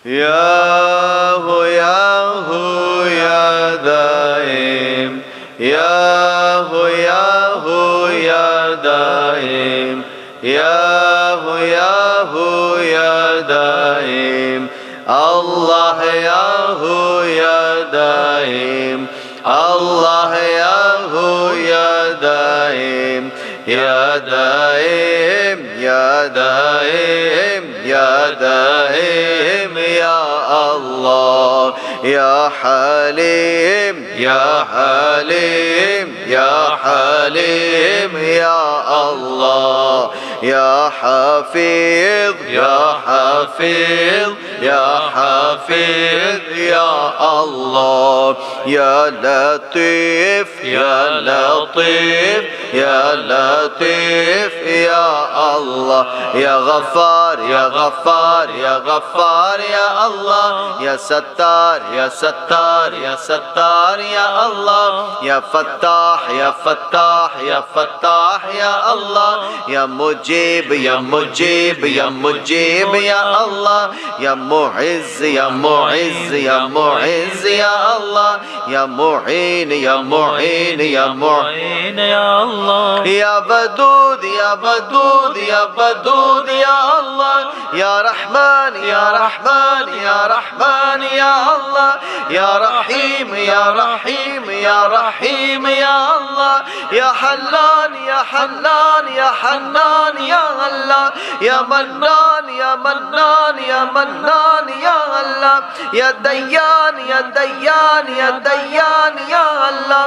S2: يا هو يا هو يا دائم يا هو يا هو يا دائم يا هو يا هو يا دائم الله يا هو يا دائم الله يا هو يا دائم يا دائم يا دائم يا دائم يا الله يا حليم يا حليم يا حليم يا الله يا حفيظ يا حفيظ يا حفيظ يا الله يا لطيف يا لطيف يا لطيف يا الله يا غفار يا غفار يا غفار يا الله يا ستار يا ستار يا ستار يا الله يا فتاح يا فتاح يا فتاح يا الله يا مجيب يا مجيب يا مجيب يا الله يا معز يا معز يا معز يا الله يا معين يا معين يا معين يا الله يا بدود يا بدود يا بدود يا الله يا رحمن يا رحمن يا رحمن يا الله يا رحيم يا رحيم يا رحيم يا الله يا حنان يا حنان يا حنان يا الله يا منان يا منان يا منان يا الله يا ديان يا ديان يا ديان يا الله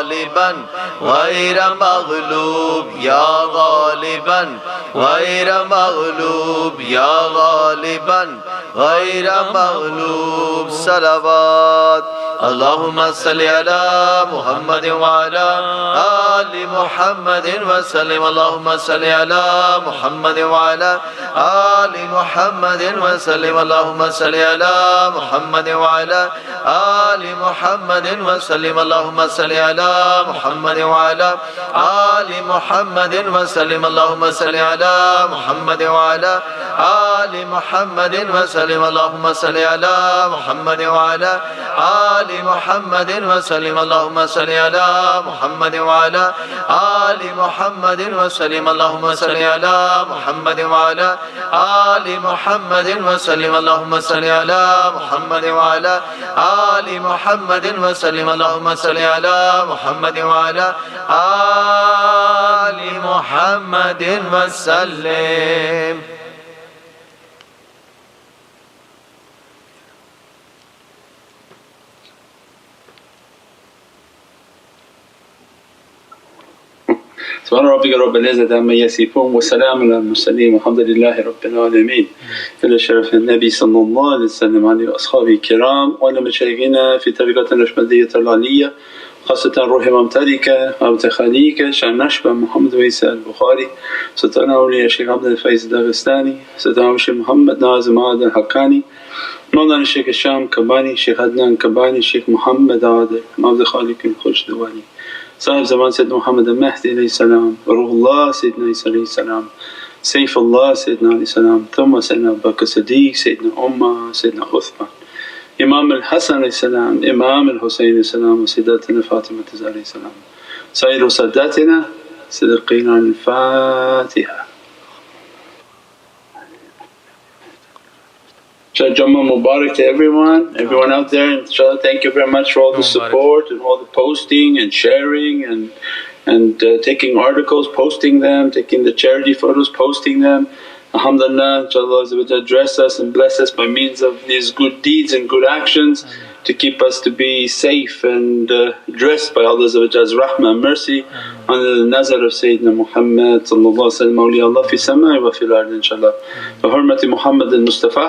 S2: غالبا غير مغلوب يا غالبا غير مغلوب يا غالبا غير مغلوب. صلوات. اللهم صل على محمد وعلى آل محمد وسلم. اللهم صل على محمد وعلى آل محمد وسلم. اللهم صل على محمد وعلى آل محمد وسلم. اللهم صل على محمد وعلى آل محمد وسلم. اللهم صل على محمد وعلى آل محمد وسلم. اللهم صل على محمد وعلى آل محمد وسلم. اللهم صل على محمد وعلى آل محمد وسلم. اللهم صل على محمد وعلى آل محمد وسلم. اللهم صل على محمد وعلى آل محمد وسلم. اللهم صل على محمد وعلى آل محمد وسلم.
S3: سبحان ربك رب العزة عما يصفون وسلام على المرسلين والحمد لله رب العالمين. إلى شرف النبي صلى الله عليه وسلم عليه وأصحابه الكرام وعلى مشايخنا في طريقة النقشبندية العالية، خاصة روح إمام طريقة أبو خليك شان نقشبند محمد وعيسى البخاري، سلطان أولياء الشيخ عبد الفايز الداغستاني، سلطان الشيخ محمد ناظم عادل الحقاني، مولانا الشيخ الشام كباني، الشيخ عدنان كباني، الشيخ محمد عادل، عبد الخالق الخوجدواني، صاحب زمان سيدنا محمد المهدي عليه السلام، روح الله سيدنا عيسى عليه السلام، سيف الله سيدنا عليه السلام، ثم سيدنا أبو بكر الصديق، سيدنا عمر، سيدنا عثمان، إمام الحسن عليه السلام، إمام الحسين عليه السلام، وسيداتنا فاطمة عليه السلام، سائر ساداتنا صدقين عن الفاتحة. Jummah Mubarak to everyone out there. Inshallah, thank you very much for all the support and all the posting and sharing and taking articles, posting them, taking the charity photos, posting them. Alhamdulillah, inshallah dress us and bless us by means of these good deeds and good actions to keep us to be safe and dressed by Allah's rahmah and mercy under the nazar of Sayyidina Muhammad awliya fi samai wa fil ard inshaAllah. Bi hurmati Muhammad al-Mustafa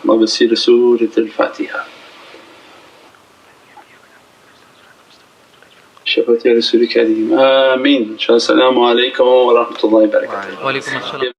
S3: وبسير سورة الفاتحة. شفاعة يا رسول الكريم آمين. إن شاء الله. السلام عليكم ورحمة الله وبركاته.
S4: وعليكم السلام.